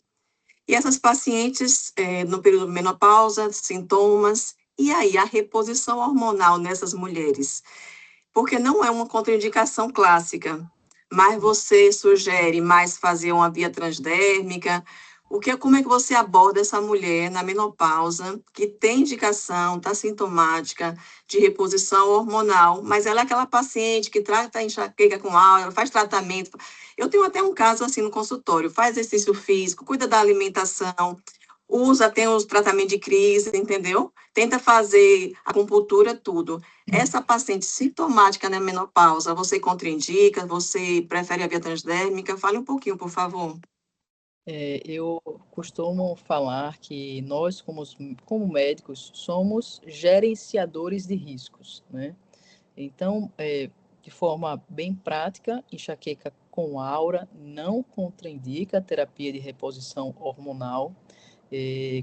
E essas pacientes, no período de menopausa, sintomas, e aí a reposição hormonal nessas mulheres? Porque não é uma contraindicação clássica, mas você sugere mais fazer uma via transdérmica. Como é que você aborda essa mulher na menopausa, que tem indicação, está sintomática de reposição hormonal, mas ela é aquela paciente que trata a enxaqueca com álcool, faz tratamento. Eu tenho até um caso assim no consultório, faz exercício físico, cuida da alimentação, tem os tratamentos de crise, entendeu? Tenta fazer acupuntura, tudo. Essa paciente sintomática na menopausa, você contraindica? Você prefere a via transdérmica? Fale um pouquinho, por favor. Eu costumo falar que nós, como médicos, somos gerenciadores de riscos, né? Então, de forma bem prática, enxaqueca com aura não contraindica a terapia de reposição hormonal.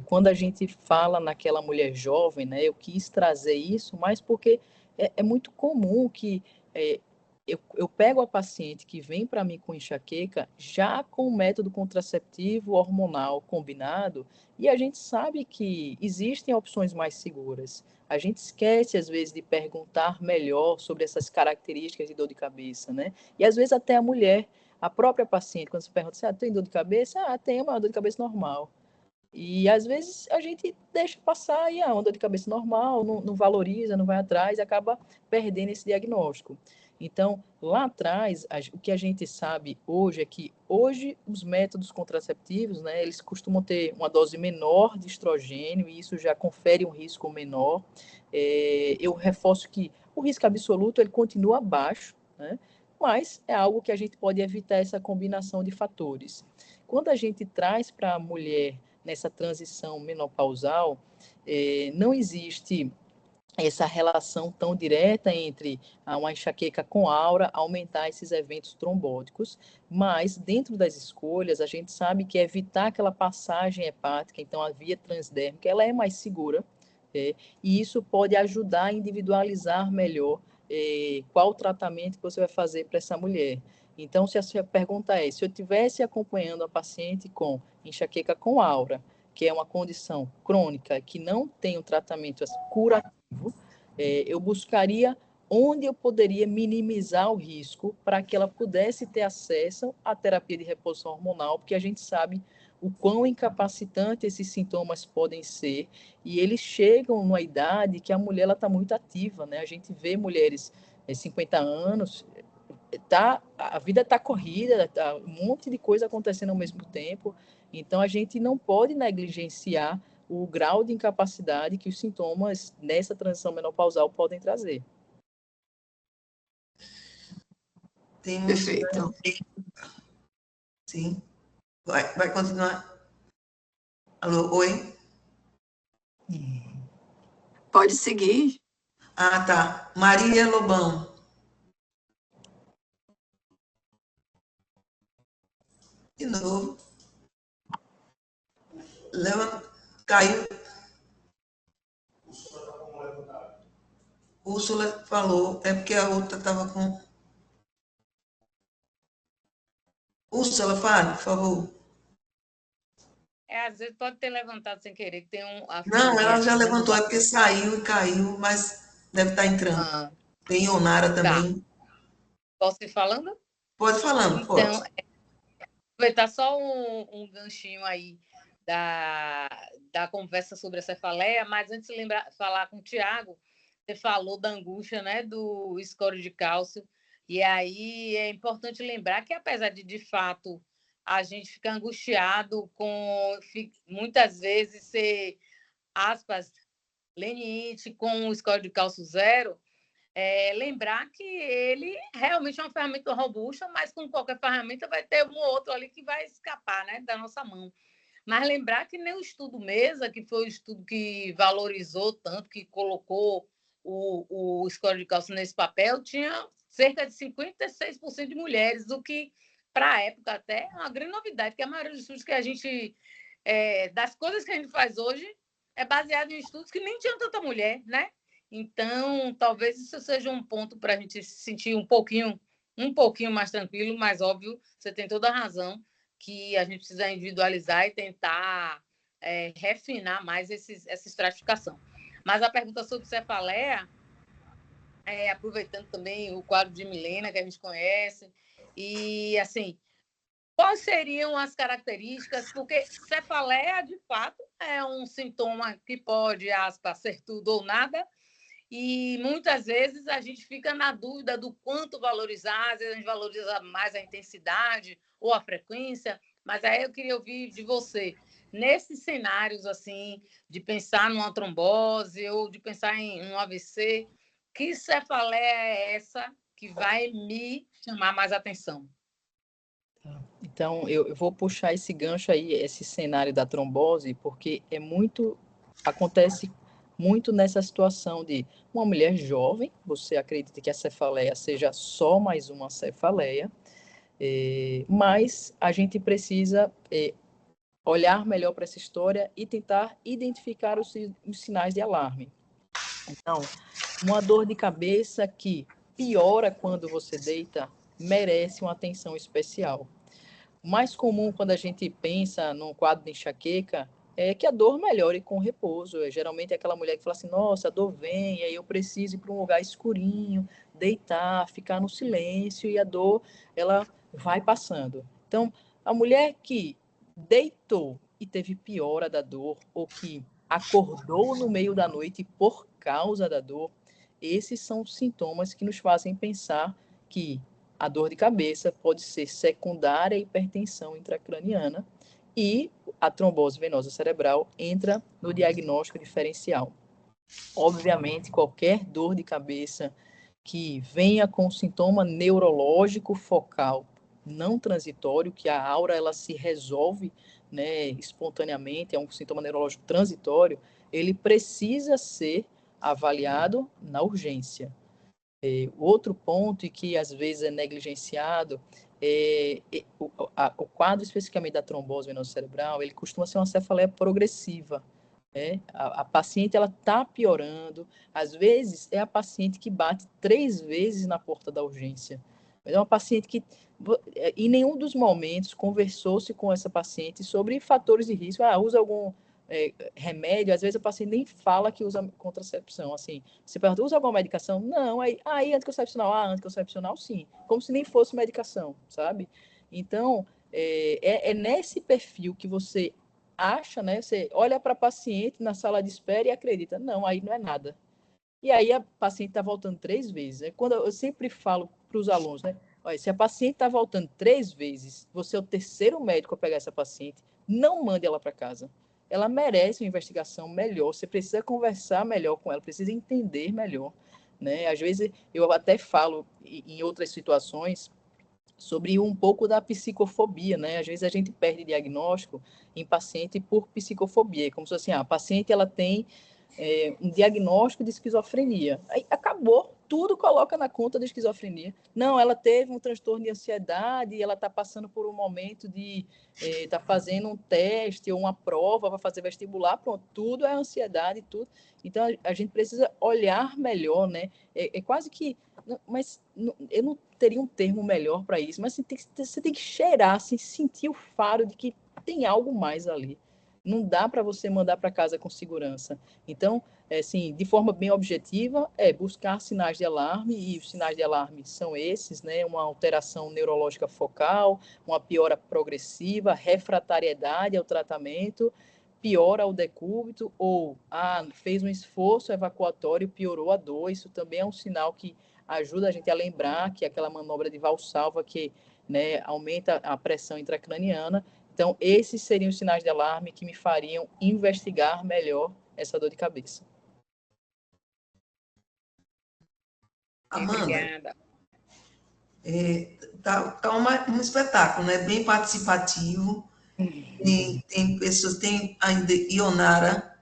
Quando a gente fala naquela mulher jovem, né, eu quis trazer isso, mas porque é muito comum que eu pego a paciente que vem para mim com enxaqueca já com o método contraceptivo hormonal combinado, e a gente sabe que existem opções mais seguras. A gente esquece, às vezes, de perguntar melhor sobre essas características de dor de cabeça, né? E, às vezes, até a mulher, a própria paciente, quando você pergunta, tem dor de cabeça? Tem uma dor de cabeça normal. E às vezes a gente deixa passar e a onda de cabeça normal, não valoriza, não vai atrás e acaba perdendo esse diagnóstico. Então, lá atrás, o que a gente sabe hoje é que hoje os métodos contraceptivos, né, eles costumam ter uma dose menor de estrogênio e isso já confere um risco menor. Eu reforço que o risco absoluto ele continua baixo, né, mas é algo que a gente pode evitar essa combinação de fatores. Quando a gente traz para a mulher nessa transição menopausal, não existe essa relação tão direta entre uma enxaqueca com aura aumentar esses eventos trombóticos, mas dentro das escolhas a gente sabe que evitar aquela passagem hepática, então a via transdérmica, ela é mais segura, e isso pode ajudar a individualizar melhor qual o tratamento que você vai fazer para essa mulher. Então, se a sua pergunta é, se eu estivesse acompanhando a paciente com enxaqueca com aura, que é uma condição crônica, que não tem um tratamento curativo, eu buscaria onde eu poderia minimizar o risco para que ela pudesse ter acesso à terapia de reposição hormonal, porque a gente sabe o quão incapacitante esses sintomas podem ser, e eles chegam numa idade que a mulher está muito ativa, né? A gente vê mulheres 50 anos, a vida está corrida, tá um monte de coisa acontecendo ao mesmo tempo, então a gente não pode negligenciar o grau de incapacidade que os sintomas nessa transição menopausal podem trazer. Temos. Perfeito. Sim. Vai continuar? Alô, oi? Pode seguir. Ah, tá. Marília Lobão. De novo. Caiu. Úrsula falou, é porque a outra estava com. Úrsula, fale, por favor. Às vezes pode ter levantado sem querer, que tem a Não, florzinha ela já aqui levantou, é derrubada. porque saiu e caiu, mas deve estar entrando. Ah, Tem Ionara tá. também. Posso ir falando? Pode ir falando, pode. Então, aproveitar só um ganchinho aí da conversa sobre a cefaleia, mas antes de falar com o Tiago, você falou da angústia, né, do score de cálcio, e aí é importante lembrar que, apesar de fato, a gente fica angustiado com, muitas vezes, ser, aspas, leniente com o score de cálcio zero, lembrar que ele realmente é uma ferramenta robusta, mas com qualquer ferramenta vai ter um ou outro ali que vai escapar, né, da nossa mão. Mas lembrar que nem o estudo MESA, que foi o estudo que valorizou tanto, que colocou o score de cálcio nesse papel, tinha cerca de 56% de mulheres, o que, para a época, até é uma grande novidade, porque a maioria dos estudos que a gente, das coisas que a gente faz hoje, é baseado em estudos que nem tinham tanta mulher, né? Então, talvez isso seja um ponto para a gente se sentir um pouquinho mais tranquilo, mas, óbvio, você tem toda a razão, que a gente precisa individualizar e tentar refinar mais essa estratificação. Mas a pergunta sobre cefaleia, aproveitando também o quadro de Milena, que a gente conhece, e, assim, quais seriam as características? Porque cefaleia, de fato, é um sintoma que pode, aspas, ser tudo ou nada, e muitas vezes a gente fica na dúvida do quanto valorizar, às vezes a gente valoriza mais a intensidade ou a frequência, mas aí eu queria ouvir de você, nesses cenários assim, de pensar numa trombose ou de pensar em um AVC, que cefaleia é essa que vai me chamar mais atenção? Então, eu vou puxar esse gancho aí, esse cenário da trombose, porque acontece muito nessa situação de uma mulher jovem, você acredita que a cefaleia seja só mais uma cefaleia, mas a gente precisa olhar melhor para essa história e tentar identificar os sinais de alarme. Então, uma dor de cabeça que piora quando você deita merece uma atenção especial. O mais comum quando a gente pensa num quadro de enxaqueca é que a dor melhore com repouso. Geralmente é aquela mulher que fala assim, nossa, a dor vem, aí eu preciso ir para um lugar escurinho, deitar, ficar no silêncio e a dor, ela vai passando. Então, a mulher que deitou e teve piora da dor ou que acordou no meio da noite por causa da dor, esses são sintomas que nos fazem pensar que a dor de cabeça pode ser secundária à hipertensão intracraniana e a trombose venosa cerebral entra no diagnóstico diferencial. Obviamente, qualquer dor de cabeça que venha com sintoma neurológico focal não transitório, que a aura ela se resolve, né, espontaneamente, é um sintoma neurológico transitório, ele precisa ser avaliado na urgência. Outro ponto e que às vezes é negligenciado o quadro especificamente da trombose venosa cerebral, ele costuma ser uma cefaleia progressiva. A paciente ela está piorando, às vezes é a paciente que bate 3 vezes na porta da urgência. Mas é uma paciente que, em nenhum dos momentos, conversou-se com essa paciente sobre fatores de risco. Usa algum remédio, às vezes a paciente nem fala que usa contracepção, assim, você pergunta, usa alguma medicação? Não, aí anticoncepcional sim, como se nem fosse medicação, sabe? Então, é nesse perfil que você acha, né, você olha para a paciente na sala de espera e acredita, não, aí não é nada. E aí a paciente está voltando 3 vezes, né? Quando eu sempre falo para os alunos, né, olha, se a paciente está voltando 3 vezes, você é o terceiro médico a pegar essa paciente, não mande ela para casa. Ela merece uma investigação melhor, você precisa conversar melhor com ela, precisa entender melhor, né? Às vezes eu até falo em outras situações sobre um pouco da psicofobia, né? Às vezes a gente perde diagnóstico em paciente por psicofobia, como se assim, a paciente ela tem um diagnóstico de esquizofrenia. Aí acabou, tudo coloca na conta da esquizofrenia. Não, ela teve um transtorno de ansiedade, ela está passando por um momento de está fazendo um teste ou uma prova para fazer vestibular, pronto, tudo é ansiedade, tudo. Então a gente precisa olhar melhor, né? É quase que, mas eu não teria um termo melhor para isso, mas você tem que cheirar, assim, sentir o faro de que tem algo mais ali. Não dá para você mandar para casa com segurança. Então, assim, de forma bem objetiva, buscar sinais de alarme, e os sinais de alarme são esses, né? Uma alteração neurológica focal, uma piora progressiva, refratariedade ao tratamento, piora ao decúbito, ou fez um esforço evacuatório, piorou a dor. Isso também é um sinal que ajuda a gente a lembrar que aquela manobra de Valsalva que né, aumenta a pressão intracraniana. Então, esses seriam os sinais de alarme que me fariam investigar melhor essa dor de cabeça. Amanda, Obrigada. tá um espetáculo, né? Bem participativo. Tem pessoas, tem ainda Ionara.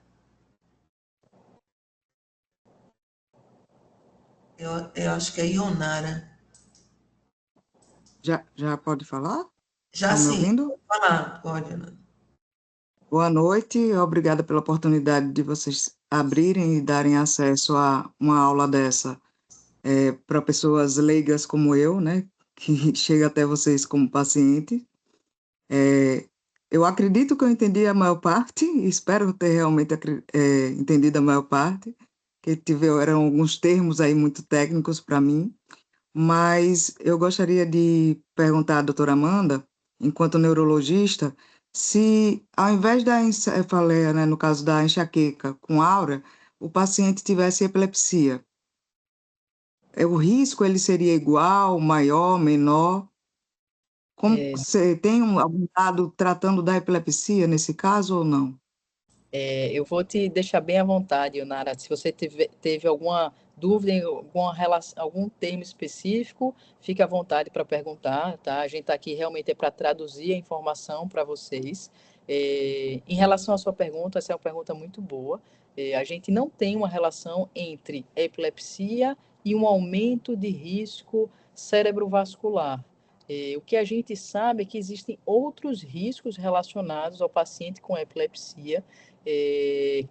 Eu acho que é Ionara. Já pode falar? Já Estão me sim, ouvindo? pode falar, pode, Ana. Boa noite, obrigada pela oportunidade de vocês abrirem e darem acesso a uma aula dessa para pessoas leigas como eu, né, que chega até vocês como paciente. Eu acredito que eu entendi a maior parte, espero ter realmente entendido a maior parte, que eram alguns termos aí muito técnicos para mim, mas eu gostaria de perguntar à doutora Amanda, enquanto neurologista, se ao invés da encefaleia, né, no caso da enxaqueca com aura, o paciente tivesse epilepsia, o risco ele seria igual, maior, menor? Como você tem algum dado tratando da epilepsia nesse caso ou não? Eu vou te deixar bem à vontade, Yonara. Se você teve alguma dúvida, algum termo específico, fique à vontade para perguntar, tá? A gente está aqui realmente para traduzir a informação para vocês. Em relação à sua pergunta, essa é uma pergunta muito boa. A gente não tem uma relação entre epilepsia e um aumento de risco cerebrovascular. O que a gente sabe é que existem outros riscos relacionados ao paciente com epilepsia,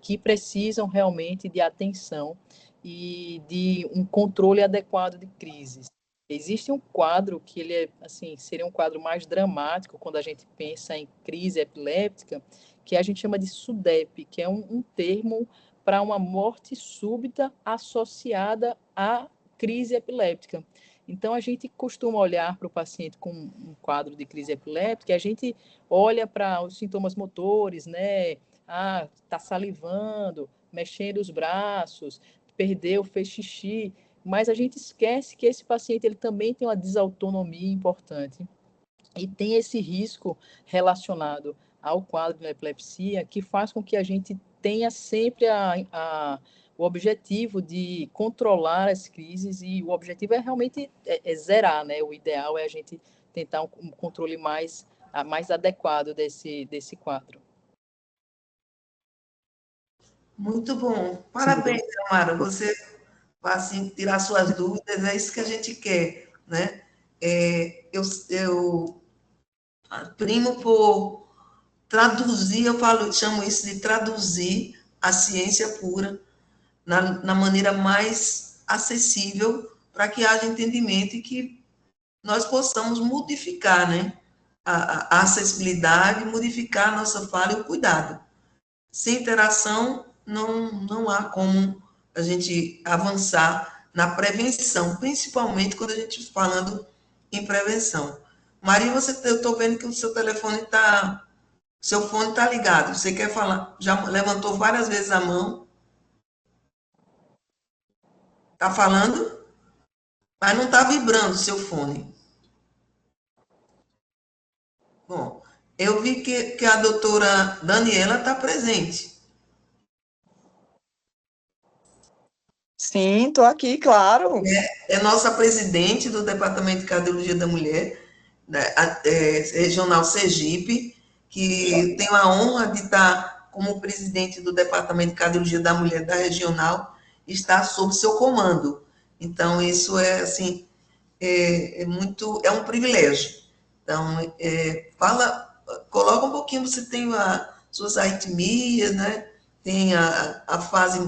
que precisam realmente de atenção e de um controle adequado de crises. Existe um quadro que ele é, assim, seria um quadro mais dramático quando a gente pensa em crise epiléptica, que a gente chama de SUDEP, que é um termo para uma morte súbita associada à crise epiléptica. Então, a gente costuma olhar para o paciente com um quadro de crise epiléptica, a gente olha para os sintomas motores, né? Tá salivando, mexendo os braços, perdeu, fez xixi, mas a gente esquece que esse paciente ele também tem uma desautonomia importante e tem esse risco relacionado ao quadro de epilepsia que faz com que a gente tenha sempre o objetivo de controlar as crises e o objetivo é realmente zerar, né? O ideal é a gente tentar um controle mais adequado desse quadro. Muito bom. Parabéns, Amara. Você vai assim, tirar suas dúvidas, é isso que a gente quer, né? Eu primo por traduzir, chamo isso de traduzir a ciência pura na maneira mais acessível para que haja entendimento e que nós possamos modificar, né? A acessibilidade, modificar a nossa fala e o cuidado. Sem interação, não há como a gente avançar na prevenção, principalmente quando a gente está falando em prevenção. Maria, eu estou vendo que o seu seu fone está ligado. Você quer falar? Já levantou várias vezes a mão. Está falando? Mas não está vibrando o seu fone. Bom, eu vi que a doutora Daniela está presente. Sim, estou aqui, claro. É nossa presidente do Departamento de Cardiologia da Mulher, né, regional Sergipe, que tenho a honra de estar como presidente do Departamento de Cardiologia da Mulher da regional, está sob seu comando. Então, isso é assim, é um privilégio. Então, coloca um pouquinho, você tem suas arritmias, né? Tem a fase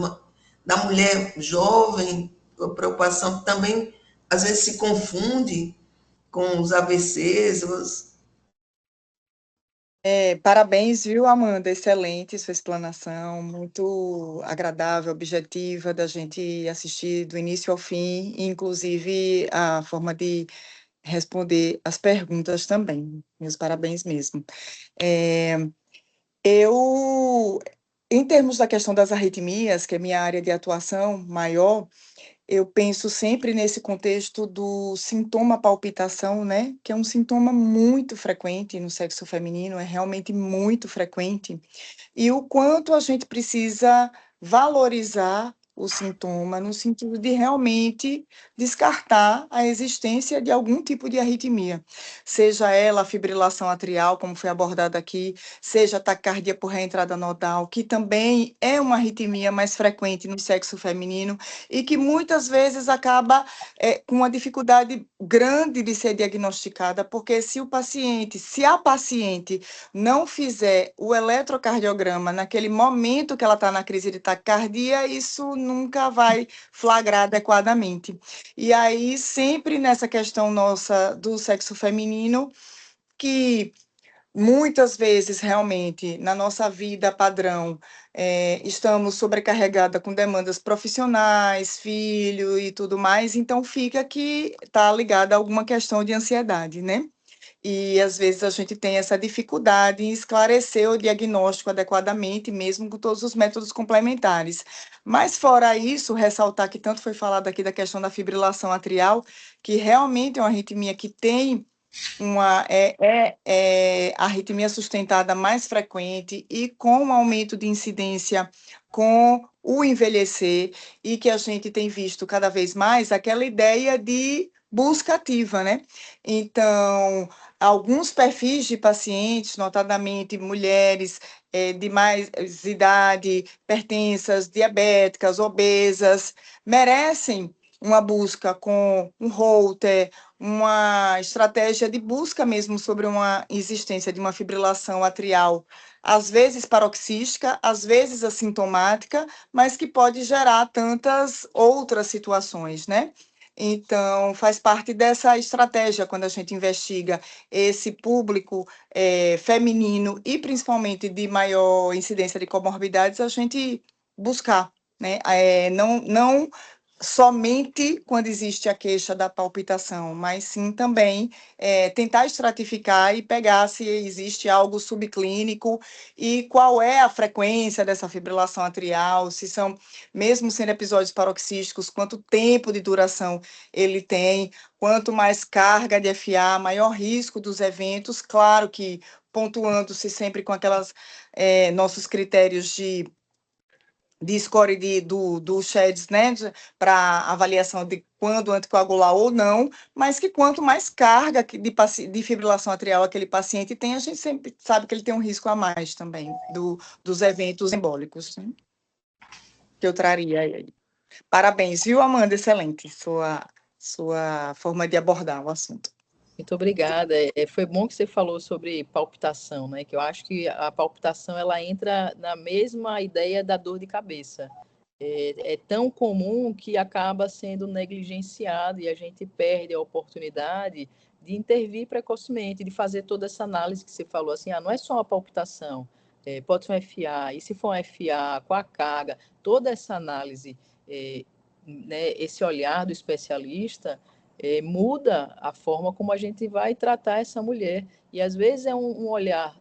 da mulher jovem, a preocupação também, às vezes, se confunde com os AVCs. Parabéns, viu, Amanda? Excelente sua explanação, muito agradável, objetiva da gente assistir do início ao fim, inclusive a forma de responder as perguntas também. Meus parabéns mesmo. Em termos da questão das arritmias, que é minha área de atuação maior, eu penso sempre nesse contexto do sintoma palpitação, né? Que é um sintoma muito frequente no sexo feminino, é realmente muito frequente, e o quanto a gente precisa valorizar o sintoma, no sentido de realmente descartar a existência de algum tipo de arritmia, seja ela a fibrilação atrial, como foi abordado aqui, seja a taquicardia por reentrada nodal, que também é uma arritmia mais frequente no sexo feminino e que muitas vezes acaba com uma dificuldade grande de ser diagnosticada, porque se a paciente não fizer o eletrocardiograma naquele momento que ela está na crise de taquicardia, isso nunca vai flagrar adequadamente. E aí, sempre nessa questão nossa do sexo feminino, que muitas vezes, realmente, na nossa vida padrão, estamos sobrecarregada com demandas profissionais, filho e tudo mais, então fica que está ligada a alguma questão de ansiedade, né? E às vezes a gente tem essa dificuldade em esclarecer o diagnóstico adequadamente, mesmo com todos os métodos complementares. Mas fora isso, ressaltar que tanto foi falado aqui da questão da fibrilação atrial, que realmente é uma arritmia que tem a arritmia sustentada mais frequente e com um aumento de incidência com o envelhecer, e que a gente tem visto cada vez mais aquela ideia de busca ativa, né? Então, alguns perfis de pacientes, notadamente mulheres de mais idade, hipertensas, diabéticas, obesas, merecem uma busca com um Holter, uma estratégia de busca mesmo sobre uma existência de uma fibrilação atrial, às vezes paroxística, às vezes assintomática, mas que pode gerar tantas outras situações, né? Então, faz parte dessa estratégia quando a gente investiga esse público feminino e principalmente de maior incidência de comorbidades, a gente buscar, né? Não somente quando existe a queixa da palpitação, mas sim também tentar estratificar e pegar se existe algo subclínico e qual é a frequência dessa fibrilação atrial, se são, mesmo sendo episódios paroxísticos, quanto tempo de duração ele tem, quanto mais carga de FA, maior risco dos eventos, claro que pontuando-se sempre com aquelas nossos critérios de score do SHEDS, né, para avaliação de quando anticoagular ou não, mas que quanto mais carga de fibrilação atrial aquele paciente tem, a gente sempre sabe que ele tem um risco a mais também dos eventos embólicos, né, que eu traria aí. Parabéns, viu, Amanda? Excelente sua forma de abordar o assunto. Muito obrigada. Foi bom que você falou sobre palpitação, né? Que eu acho que a palpitação ela entra na mesma ideia da dor de cabeça. É tão comum que acaba sendo negligenciado e a gente perde a oportunidade de intervir precocemente, de fazer toda essa análise que você falou, assim, não é só uma palpitação, pode ser um FA, e se for um FA, com a carga, toda essa análise, né, esse olhar do especialista, muda a forma como a gente vai tratar essa mulher. E às vezes é um olhar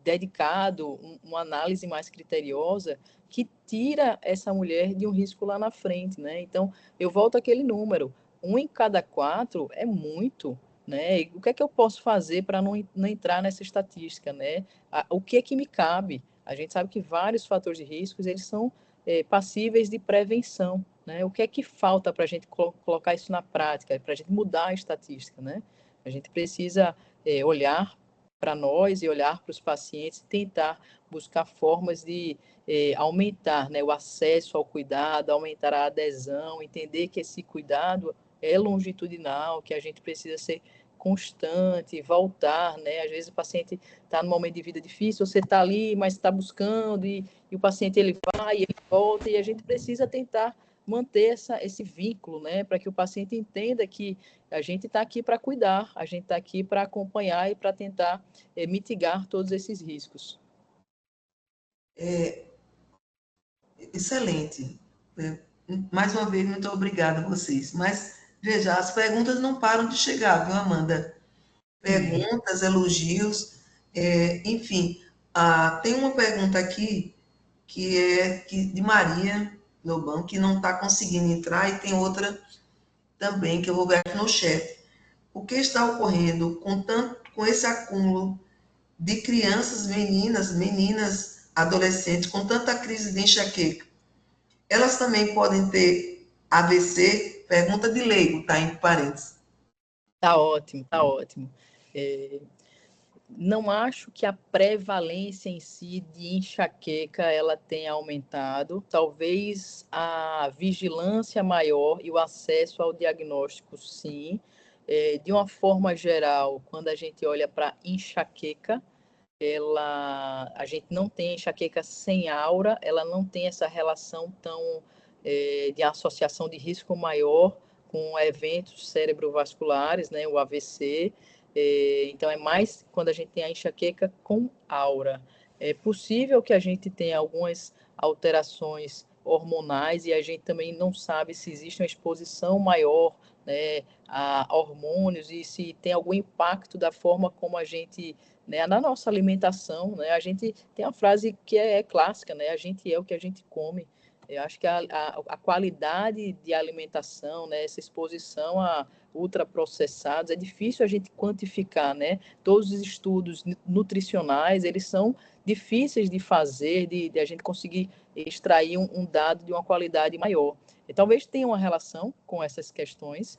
dedicado, uma análise mais criteriosa, que tira essa mulher de um risco lá na frente, né? Então, eu volto àquele número, 1 em cada 4 é muito, né? E o que é que eu posso fazer para não entrar nessa estatística, né? O que é que me cabe? A gente sabe que vários fatores de riscos, eles são passíveis de prevenção, né? O que é que falta para a gente colocar isso na prática, para a gente mudar a estatística, né? A gente precisa olhar para nós e olhar para os pacientes, tentar buscar formas de aumentar, né, o acesso ao cuidado, aumentar a adesão, entender que esse cuidado é longitudinal, que a gente precisa ser constante, voltar, né? Às vezes o paciente está num momento de vida difícil, você está ali, mas está buscando, e o paciente ele vai, ele volta, e a gente precisa tentar manter esse vínculo, né? Para que o paciente entenda que a gente está aqui para cuidar, a gente está aqui para acompanhar e para tentar mitigar todos esses riscos. Excelente. Mais uma vez, muito obrigada a vocês. Mas, veja, as perguntas não param de chegar, viu, Amanda? Perguntas, elogios, enfim. Tem uma pergunta aqui que é de Maria, Lobão, que não está conseguindo entrar, e tem outra também que eu vou ver aqui no chat. O que está ocorrendo com esse acúmulo de crianças, meninas, adolescentes, com tanta crise de enxaqueca? Elas também podem ter AVC? Pergunta de leigo, tá? Entre parênteses. Tá ótimo, tá ótimo. Não acho que a prevalência em si de enxaqueca ela tenha aumentado. Talvez a vigilância maior e o acesso ao diagnóstico, sim. De uma forma geral, quando a gente olha para enxaqueca, a gente não tem enxaqueca sem aura, ela não tem essa relação tão de associação de risco maior com eventos cerebrovasculares, né, o AVC. Então, é mais quando a gente tem a enxaqueca com aura. É possível que a gente tenha algumas alterações hormonais e a gente também não sabe se existe uma exposição maior, né, a hormônios e se tem algum impacto da forma como a gente, né, na nossa alimentação, né, a gente tem a frase que é clássica, né, a gente é o que a gente come. Eu acho que a qualidade de alimentação, né, essa exposição a ultraprocessados, é difícil a gente quantificar, né? Todos os estudos nutricionais, eles são difíceis de fazer, de a gente conseguir extrair um dado de uma qualidade maior. E talvez tenha uma relação com essas questões.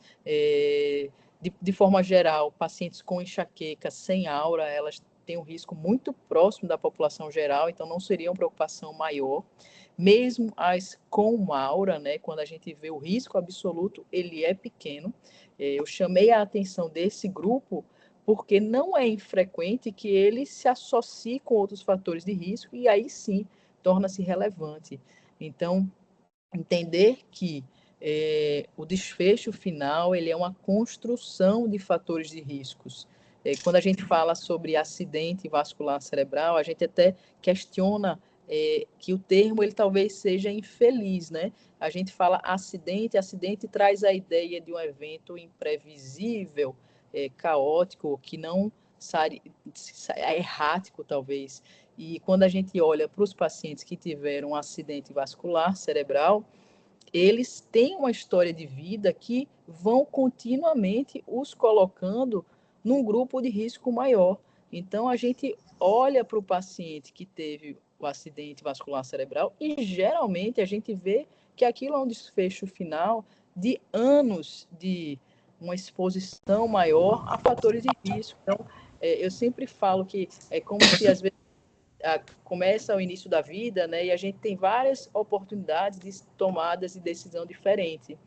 De forma geral, pacientes com enxaqueca sem aura, elas têm um risco muito próximo da população geral, então não seria uma preocupação maior. Mesmo as com aura, né, quando a gente vê o risco absoluto, ele é pequeno. Eu chamei a atenção desse grupo porque não é infrequente que ele se associe com outros fatores de risco e aí sim torna-se relevante. Então, entender que o desfecho final ele é uma construção de fatores de riscos. Quando a gente fala sobre acidente vascular cerebral, a gente até questiona que o termo ele talvez seja infeliz, né? A gente fala acidente traz a ideia de um evento imprevisível, caótico, que não é errático talvez. E quando a gente olha para os pacientes que tiveram um acidente vascular cerebral, eles têm uma história de vida que vão continuamente os colocando num grupo de risco maior. Então, a gente olha para o paciente que teve o acidente vascular cerebral e, geralmente, a gente vê que aquilo é um desfecho final de anos de uma exposição maior a fatores de risco. Então, eu sempre falo que é como se, às vezes, começa o início da vida, né, e a gente tem várias oportunidades de tomadas de decisão diferente.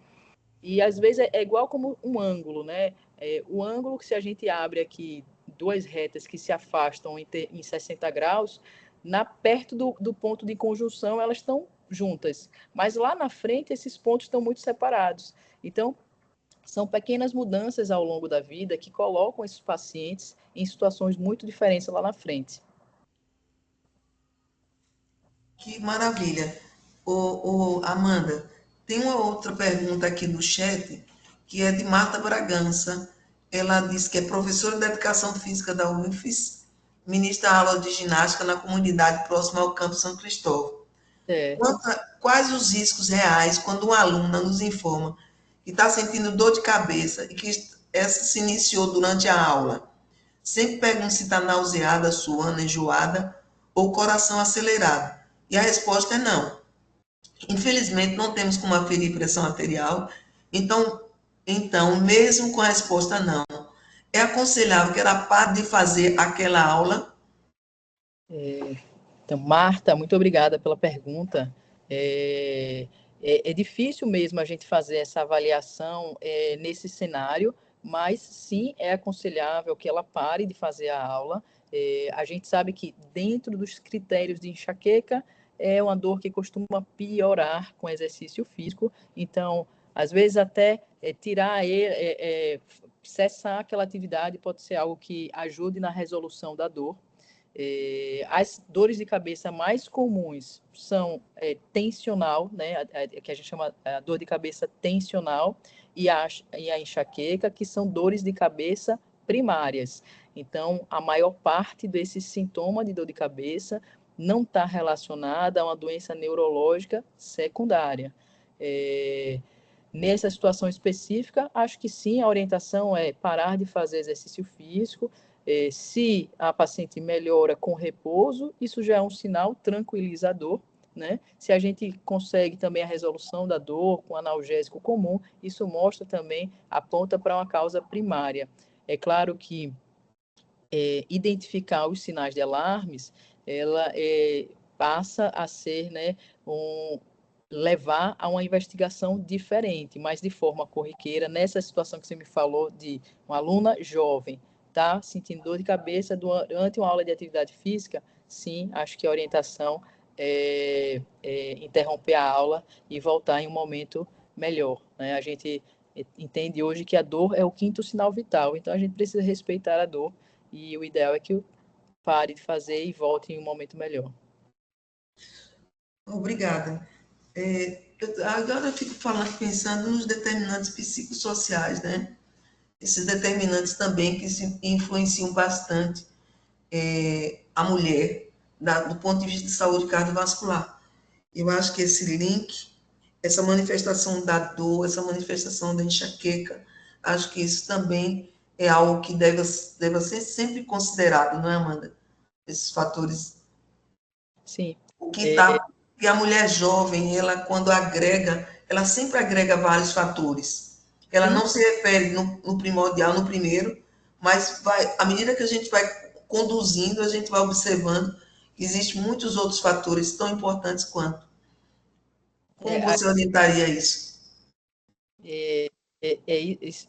E às vezes é igual como um ângulo, né? O ângulo que se a gente abre aqui duas retas que se afastam em 60 graus, perto do ponto de conjunção elas estão juntas, mas lá na frente esses pontos estão muito separados. Então, são pequenas mudanças ao longo da vida que colocam esses pacientes em situações muito diferentes lá na frente. Que maravilha. Amanda, tem uma outra pergunta aqui no chat, que é de Marta Bragança. Ela diz que é professora de Educação Física da UFES, ministra aula de ginástica na comunidade próxima ao Campo São Cristóvão. Quais os riscos reais quando uma aluna nos informa que está sentindo dor de cabeça e que essa se iniciou durante a aula? Sempre pergunto se está nauseada, suando, enjoada ou coração acelerado. E a resposta é não. Infelizmente, não temos como aferir pressão arterial, então, mesmo com a resposta não, é aconselhável que ela pare de fazer aquela aula? Então, Marta, muito obrigada pela pergunta. É difícil mesmo a gente fazer essa avaliação nesse cenário, mas sim é aconselhável que ela pare de fazer a aula. A gente sabe que dentro dos critérios de enxaqueca, é uma dor que costuma piorar com exercício físico, então, às vezes até cessar aquela atividade pode ser algo que ajude na resolução da dor. As dores de cabeça mais comuns são tensional, né, que a gente chama a dor de cabeça tensional, e a enxaqueca, que são dores de cabeça primárias. Então, a maior parte desse sintoma de dor de cabeça não está relacionada a uma doença neurológica secundária. Nessa situação específica, acho que sim, a orientação é parar de fazer exercício físico. Se a paciente melhora com repouso, isso já é um sinal tranquilizador, né? Se a gente consegue também a resolução da dor com analgésico comum, isso mostra também, aponta para uma causa primária. É claro que identificar os sinais de alarmes, ela passa a ser, né, levar a uma investigação diferente, mas de forma corriqueira. Nessa situação que você me falou de uma aluna jovem, tá sentindo dor de cabeça durante uma aula de atividade física, sim, acho que a orientação é interromper a aula e voltar em um momento melhor, né? A gente entende hoje que a dor é o quinto sinal vital, então a gente precisa respeitar a dor e o ideal é que eu pare de fazer e volte em um momento melhor. Obrigada. Agora eu fico pensando nos determinantes psicossociais, né? Esses determinantes também que influenciam bastante a mulher, do ponto de vista de saúde cardiovascular. Eu acho que esse link, essa manifestação da dor, essa manifestação da enxaqueca, acho que isso também é algo que deve ser sempre considerado, não é, Amanda? Esses fatores. Sim. E a mulher jovem, ela quando agrega, ela sempre agrega vários fatores. Ela não se refere no primordial, no primeiro, mas à medida que a gente vai conduzindo, a gente vai observando que existem muitos outros fatores tão importantes quanto. Como você orientaria isso?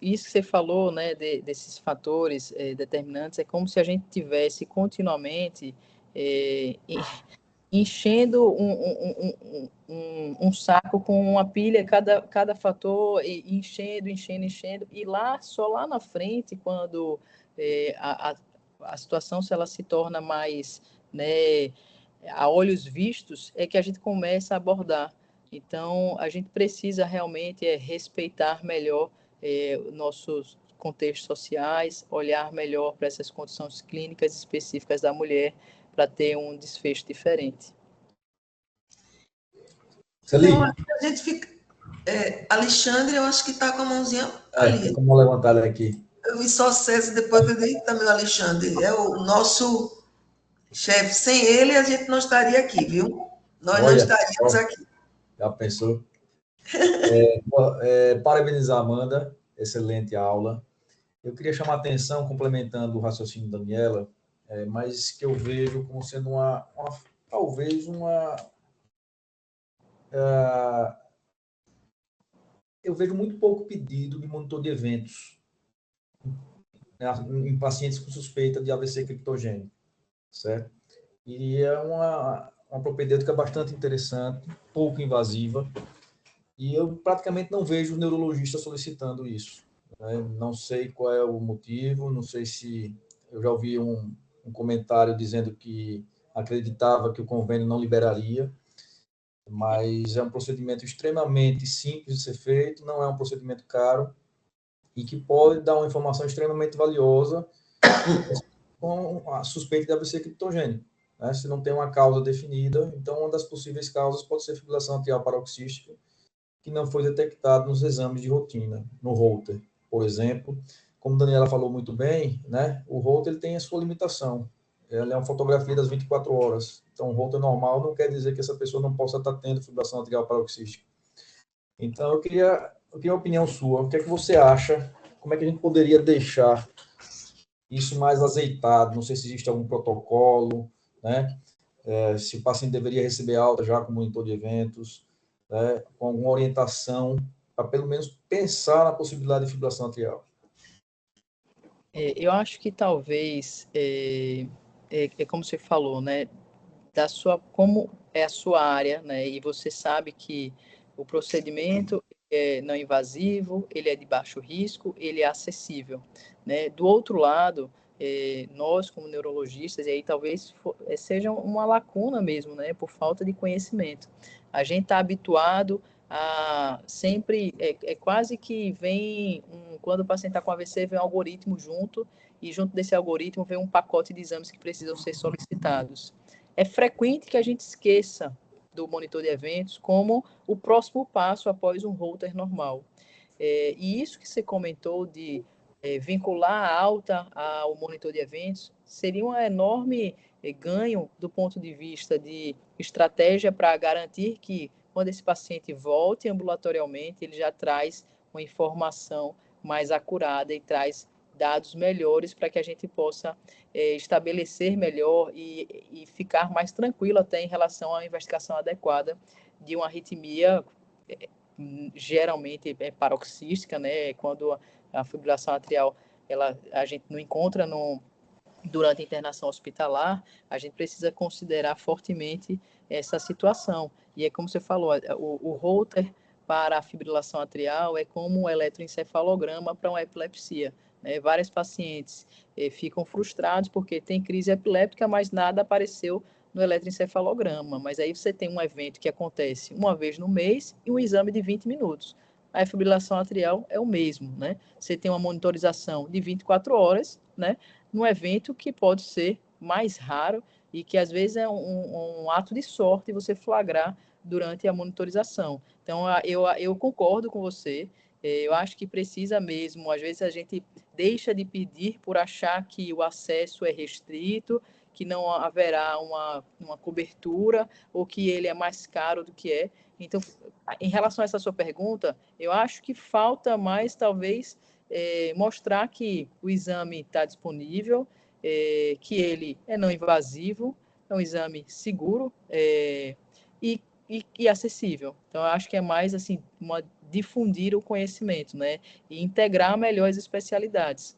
Isso que você falou, né, desses fatores determinantes, é como se a gente tivesse continuamente enchendo um saco com uma pilha, cada fator enchendo, e só lá na frente, quando a situação, se ela se torna mais, né, a olhos vistos, é que a gente começa a abordar. Então, a gente precisa realmente respeitar melhor nossos contextos sociais, olhar melhor para essas condições clínicas específicas da mulher, para ter um desfecho diferente. Então, a gente fica... Alexandre, eu acho que está com a mãozinha ali. Tem como levantar aqui. Eu vi só César, depois que eu dei também o Alexandre. É o nosso chefe. Sem ele, a gente não estaria aqui, viu? Nós não estaríamos aqui. Já pensou? Parabenizar a Amanda, excelente aula. Eu queria chamar a atenção, complementando o raciocínio da Daniela, mas que eu vejo como sendo talvez eu vejo muito pouco pedido de monitor de eventos em pacientes com suspeita de AVC criptogênico, certo? E é uma propedêutica bastante interessante, pouco invasiva, e eu praticamente não vejo neurologista solicitando isso. Né? Não sei qual é o motivo, não sei se... Eu já ouvi um comentário dizendo que acreditava que o convênio não liberaria, mas é um procedimento extremamente simples de ser feito, não é um procedimento caro, e que pode dar uma informação extremamente valiosa com a suspeita de AVC criptogênico. Né? Se não tem uma causa definida, então uma das possíveis causas pode ser fibrilação atrial paroxística, que não foi detectado nos exames de rotina, no Holter, por exemplo. Como a Daniela falou muito bem, né? O Holter ele tem a sua limitação. Ele é uma fotografia das 24 horas. Então, o Holter normal não quer dizer que essa pessoa não possa estar tendo fibrilação atrial paroxística. Então, eu queria a opinião sua. O que é que você acha? Como é que a gente poderia deixar isso mais azeitado? Não sei se existe algum protocolo, né? Se o paciente deveria receber alta já como monitor de eventos, né? Com alguma orientação para pelo menos pensar na possibilidade de fibrilação atrial. Eu acho que talvez, como você falou, né? Como é a sua área, né? E você sabe que o procedimento é não invasivo, ele é de baixo risco, ele é acessível, né? Do outro lado, nós como neurologistas, e aí talvez seja uma lacuna mesmo, né? Por falta de conhecimento. A gente está habituado a sempre, quase que vem, quando o paciente está com AVC, vem um algoritmo junto, e junto desse algoritmo vem um pacote de exames que precisam ser solicitados. é frequente que a gente esqueça do monitor de eventos como o próximo passo após um holter normal. E isso que você comentou de vincular a alta ao monitor de eventos seria um enorme ganho do ponto de vista de estratégia para garantir que, quando esse paciente volte ambulatorialmente, ele já traz uma informação mais acurada e traz dados melhores para que a gente possa estabelecer melhor e ficar mais tranquilo até em relação à investigação adequada de uma arritmia geralmente paroxística, né? Quando a fibrilação atrial a gente não encontra durante a internação hospitalar, a gente precisa considerar fortemente essa situação. E é como você falou, o holter para a fibrilação atrial é como um eletroencefalograma para uma epilepsia. Vários pacientes ficam frustrados porque tem crise epiléptica, mas nada apareceu no eletroencefalograma. Mas aí você tem um evento que acontece uma vez no mês e um exame de 20 minutos. A fibrilação atrial é o mesmo, né? Você tem uma monitorização de 24 horas, né? Num evento que pode ser mais raro e que às vezes é um ato de sorte você flagrar durante a monitorização. Então, eu concordo com você. Eu acho que precisa mesmo, às vezes a gente deixa de pedir por achar que o acesso é restrito, que não haverá uma cobertura ou que ele é mais caro do que é. Então, em relação a essa sua pergunta, eu acho que falta mais, talvez, mostrar que o exame está disponível, que ele é não invasivo, é um exame seguro e acessível. Então, eu acho que é mais assim, difundir o conhecimento, né? E integrar melhor as especialidades.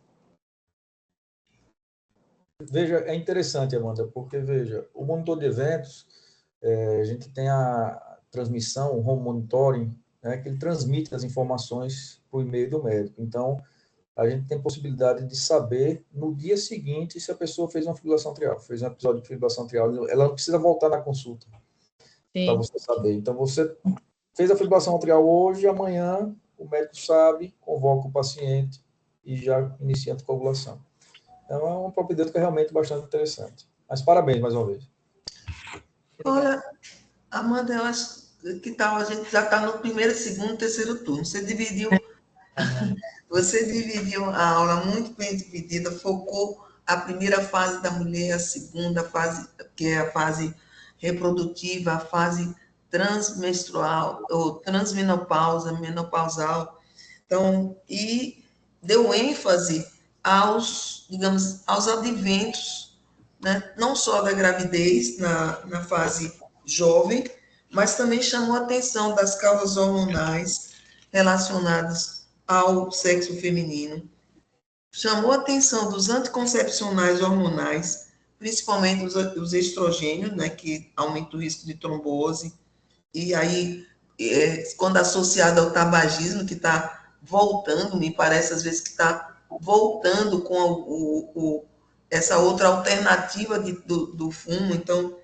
Veja, é interessante, Amanda, porque, veja, o monitor de eventos, a gente tem a transmissão, o home monitoring, né, que ele transmite as informações por e-mail do médico. Então, a gente tem possibilidade de saber no dia seguinte se a pessoa fez uma fibrilação atrial, fez um episódio de fibrilação atrial, ela não precisa voltar na consulta para você saber. Então, você fez a fibrilação atrial hoje, amanhã o médico sabe, convoca o paciente e já inicia a anticoagulação. Então, é uma propedêutica realmente bastante interessante. Mas parabéns mais uma vez. Olha, Amanda, eu acho que tal, a gente já está no primeiro, segundo, terceiro turno. Você dividiu a aula muito bem dividida, focou a primeira fase da mulher, a segunda fase, que é a fase reprodutiva, a fase transmenstrual, ou transmenopausa, menopausal. Então, e deu ênfase aos, digamos, aos adventos, né? Não só da gravidez na fase jovem, mas também chamou a atenção das causas hormonais relacionadas ao sexo feminino. Chamou a atenção dos anticoncepcionais hormonais, principalmente os estrogênios, né, que aumentam o risco de trombose, e aí, quando associado ao tabagismo, que está voltando, me parece às vezes que está voltando com essa outra alternativa do fumo, então,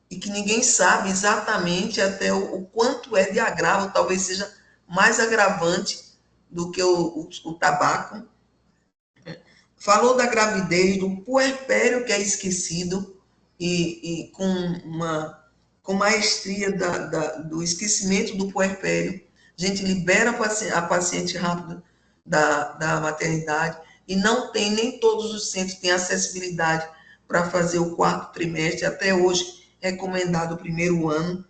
e que ninguém sabe exatamente até o quanto é de agravo, talvez seja mais agravante do que o tabaco. Falou da gravidez, do puerpério que é esquecido, e com maestria do esquecimento do puerpério. A gente libera a paciente rápido da maternidade, e não tem, nem todos os centros têm acessibilidade para fazer o 4º trimestre, até hoje recomendado o 1º ano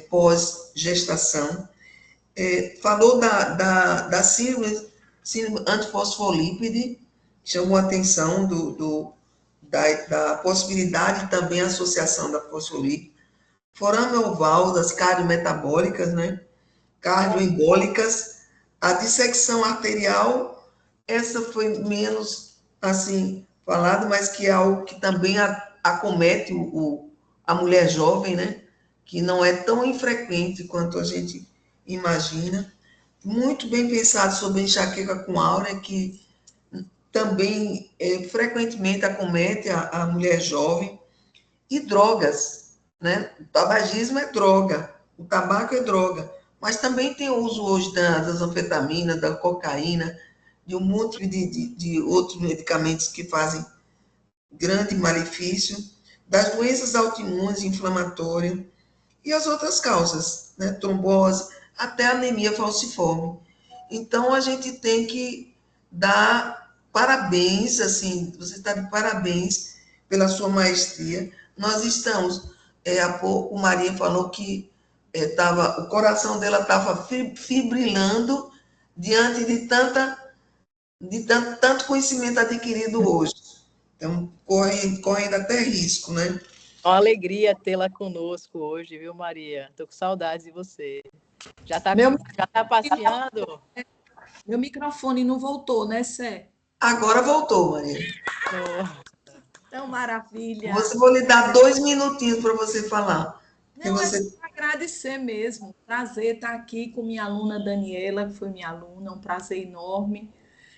pós-gestação. Falou da síndrome antifosfolípide, chamou a atenção da possibilidade também associação da fosfolípide. Forame oval, das cardiometabólicas, né? Cardioembólicas. A dissecção arterial, essa foi menos, assim, falado, mas que é algo que também acomete a mulher jovem, né? Que não é tão infrequente quanto a gente imagina. Muito bem pensado sobre enxaqueca com áurea, que também frequentemente acomete a mulher jovem. E drogas, né? O tabagismo é droga, o tabaco é droga, mas também tem o uso hoje das anfetaminas, da cocaína, de um monte de outros medicamentos que fazem grande malefício, das doenças autoimunes, inflamatórias e as outras causas, né? Trombose, até anemia falciforme. Então, a gente tem que dar parabéns, assim, você está de parabéns pela sua maestria. Nós estamos, há pouco, Maria falou que o coração dela estava fibrilando diante de tanto conhecimento adquirido hoje. Então, correndo até risco, né? Uma alegria tê-la conosco hoje, viu, Maria? Estou com saudades de você. Já está passeando? Meu microfone não voltou, né, Sé? Agora voltou, Maria. Então, maravilha. Vou lhe dar 2 minutinhos para você falar. Não, é só agradecer mesmo. Prazer estar aqui com minha aluna Daniela, que foi minha aluna, um prazer enorme.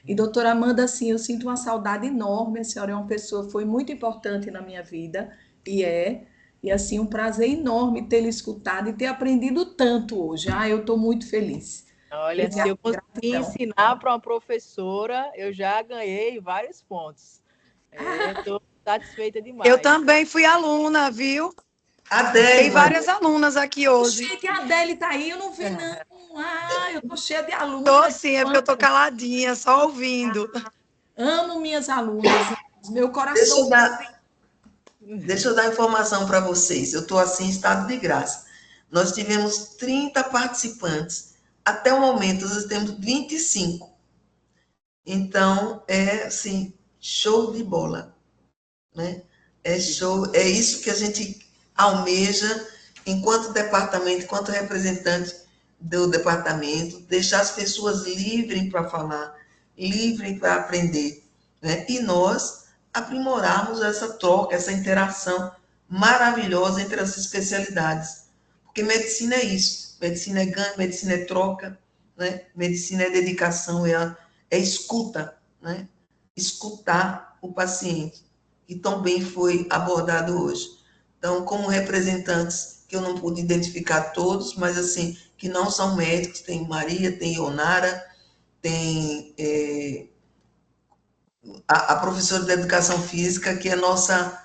E, doutora Amanda, assim, eu sinto uma saudade enorme. A senhora é uma pessoa que foi muito importante na minha vida, e assim, um prazer enorme tê-la escutado e ter aprendido tanto hoje. Eu estou muito feliz. Olha, se eu conseguir ensinar para uma professora, eu já ganhei vários pontos. Estou satisfeita demais. Eu também fui aluna, viu? Adélia. Tem várias alunas aqui hoje. Gente, a Adélia está aí, eu não vi, não. Eu estou cheia de alunos. Estou sim, é porque eu estou caladinha, só ouvindo. Amo minhas alunas, meu coração. Deixa eu dar informação para vocês. Eu estou assim em estado de graça. Nós tivemos 30 participantes. Até o momento, nós temos 25. Então, assim, show de bola. Né? É show, é isso que a gente almeja enquanto departamento, enquanto representante do departamento, deixar as pessoas livres para falar, livres para aprender. Né? E nós aprimorarmos essa troca, essa interação maravilhosa entre as especialidades. Porque medicina é isso. Medicina é ganho, medicina é troca, né? Medicina é dedicação, é escuta, né? Escutar o paciente, que tão bem foi abordado hoje. Então, como representantes, que eu não pude identificar todos, mas assim, que não são médicos, tem Maria, tem Ionara, tem a professora de Educação Física, que é nossa,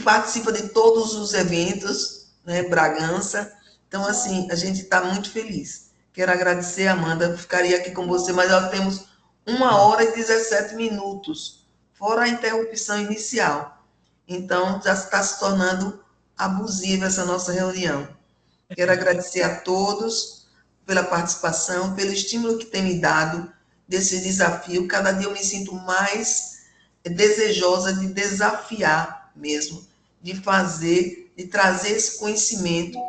participa de todos os eventos, né, Bragança. Então, assim, a gente está muito feliz. Quero agradecer, Amanda, ficaria aqui com você, mas nós temos 1h17, fora a interrupção inicial. Então, já está se tornando abusiva essa nossa reunião. Quero agradecer a todos pela participação, pelo estímulo que tem me dado desse desafio. Cada dia eu me sinto mais desejosa de desafiar mesmo, de fazer, de trazer esse conhecimento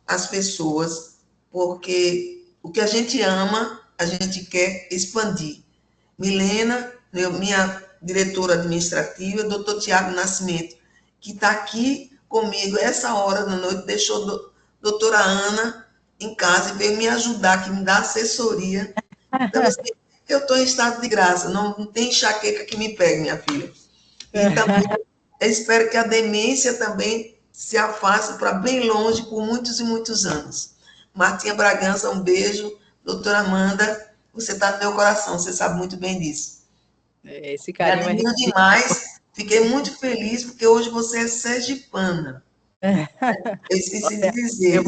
às pessoas, porque o que a gente ama, a gente quer expandir. Milena, minha diretora administrativa, doutor Tiago Nascimento, que está aqui comigo essa hora da noite, deixou a doutora Ana em casa e veio me ajudar, que me dá assessoria. Então, assim, eu estou em estado de graça, não tem enxaqueca que me pegue, minha filha. E também eu espero que a demência também se afaste para bem longe por muitos e muitos anos. Martinha Bragança, um beijo. Doutora Amanda, você está no meu coração, você sabe muito bem disso. Esse carinho me admiro demais, fiquei muito feliz, porque hoje você é sergipana. Eu esqueci de dizer.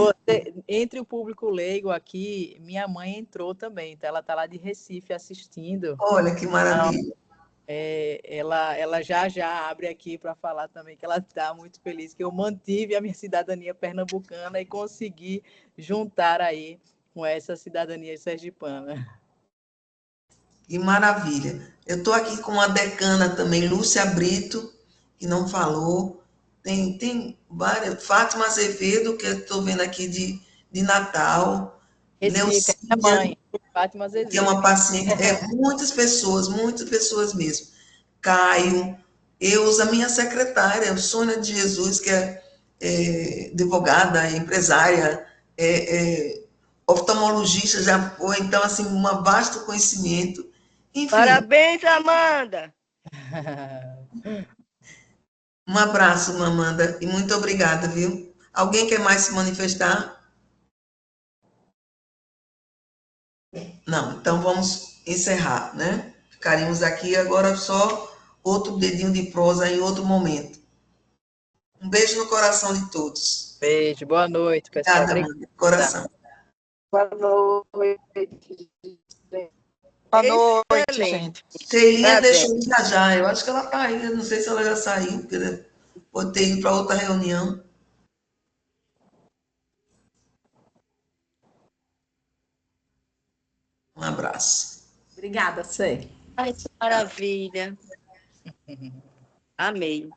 Entre o público leigo aqui, minha mãe entrou também, então ela está lá de Recife assistindo. Olha que maravilha. Ela já abre aqui para falar também que ela está muito feliz que eu mantive a minha cidadania pernambucana e consegui juntar aí com essa cidadania sergipana. Que maravilha. Eu estou aqui com a decana também, Lúcia Brito, que não falou. Tem várias. Fátima Azevedo, que eu estou vendo aqui de Natal. Recife, é mãe, Fátima Azevedo. Que é uma paciente. Muitas pessoas mesmo. Caio, Eusa, minha secretária, Sônia de Jesus, que é advogada, empresária, oftalmologista, já foi, então, assim, um vasto conhecimento. Enfim, parabéns, Amanda! Um abraço, Amanda, e muito obrigada, viu? Alguém quer mais se manifestar? Não, então vamos encerrar, né? Ficaríamos aqui agora só outro dedinho de prosa em outro momento. Um beijo no coração de todos. Beijo, boa noite, pessoal. Obrigada, Amanda. Coração. Boa noite. Boa noite, Excelente. gente. Celinha deixou Parabéns. de viajar. Eu acho que ela está ainda. Não sei se ela já saiu, porque pode ter ido para outra reunião. Um abraço. Obrigada, Cé. Ai, que maravilha. Amei.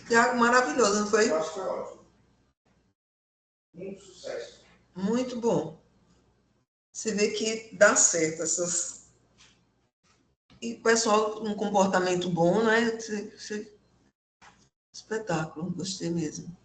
Tiago, maravilhoso, não foi? Eu acho que foi ótimo. Muito sucesso. Muito bom. Você vê que dá certo essas. E o pessoal com um comportamento bom, né? Espetáculo, gostei mesmo.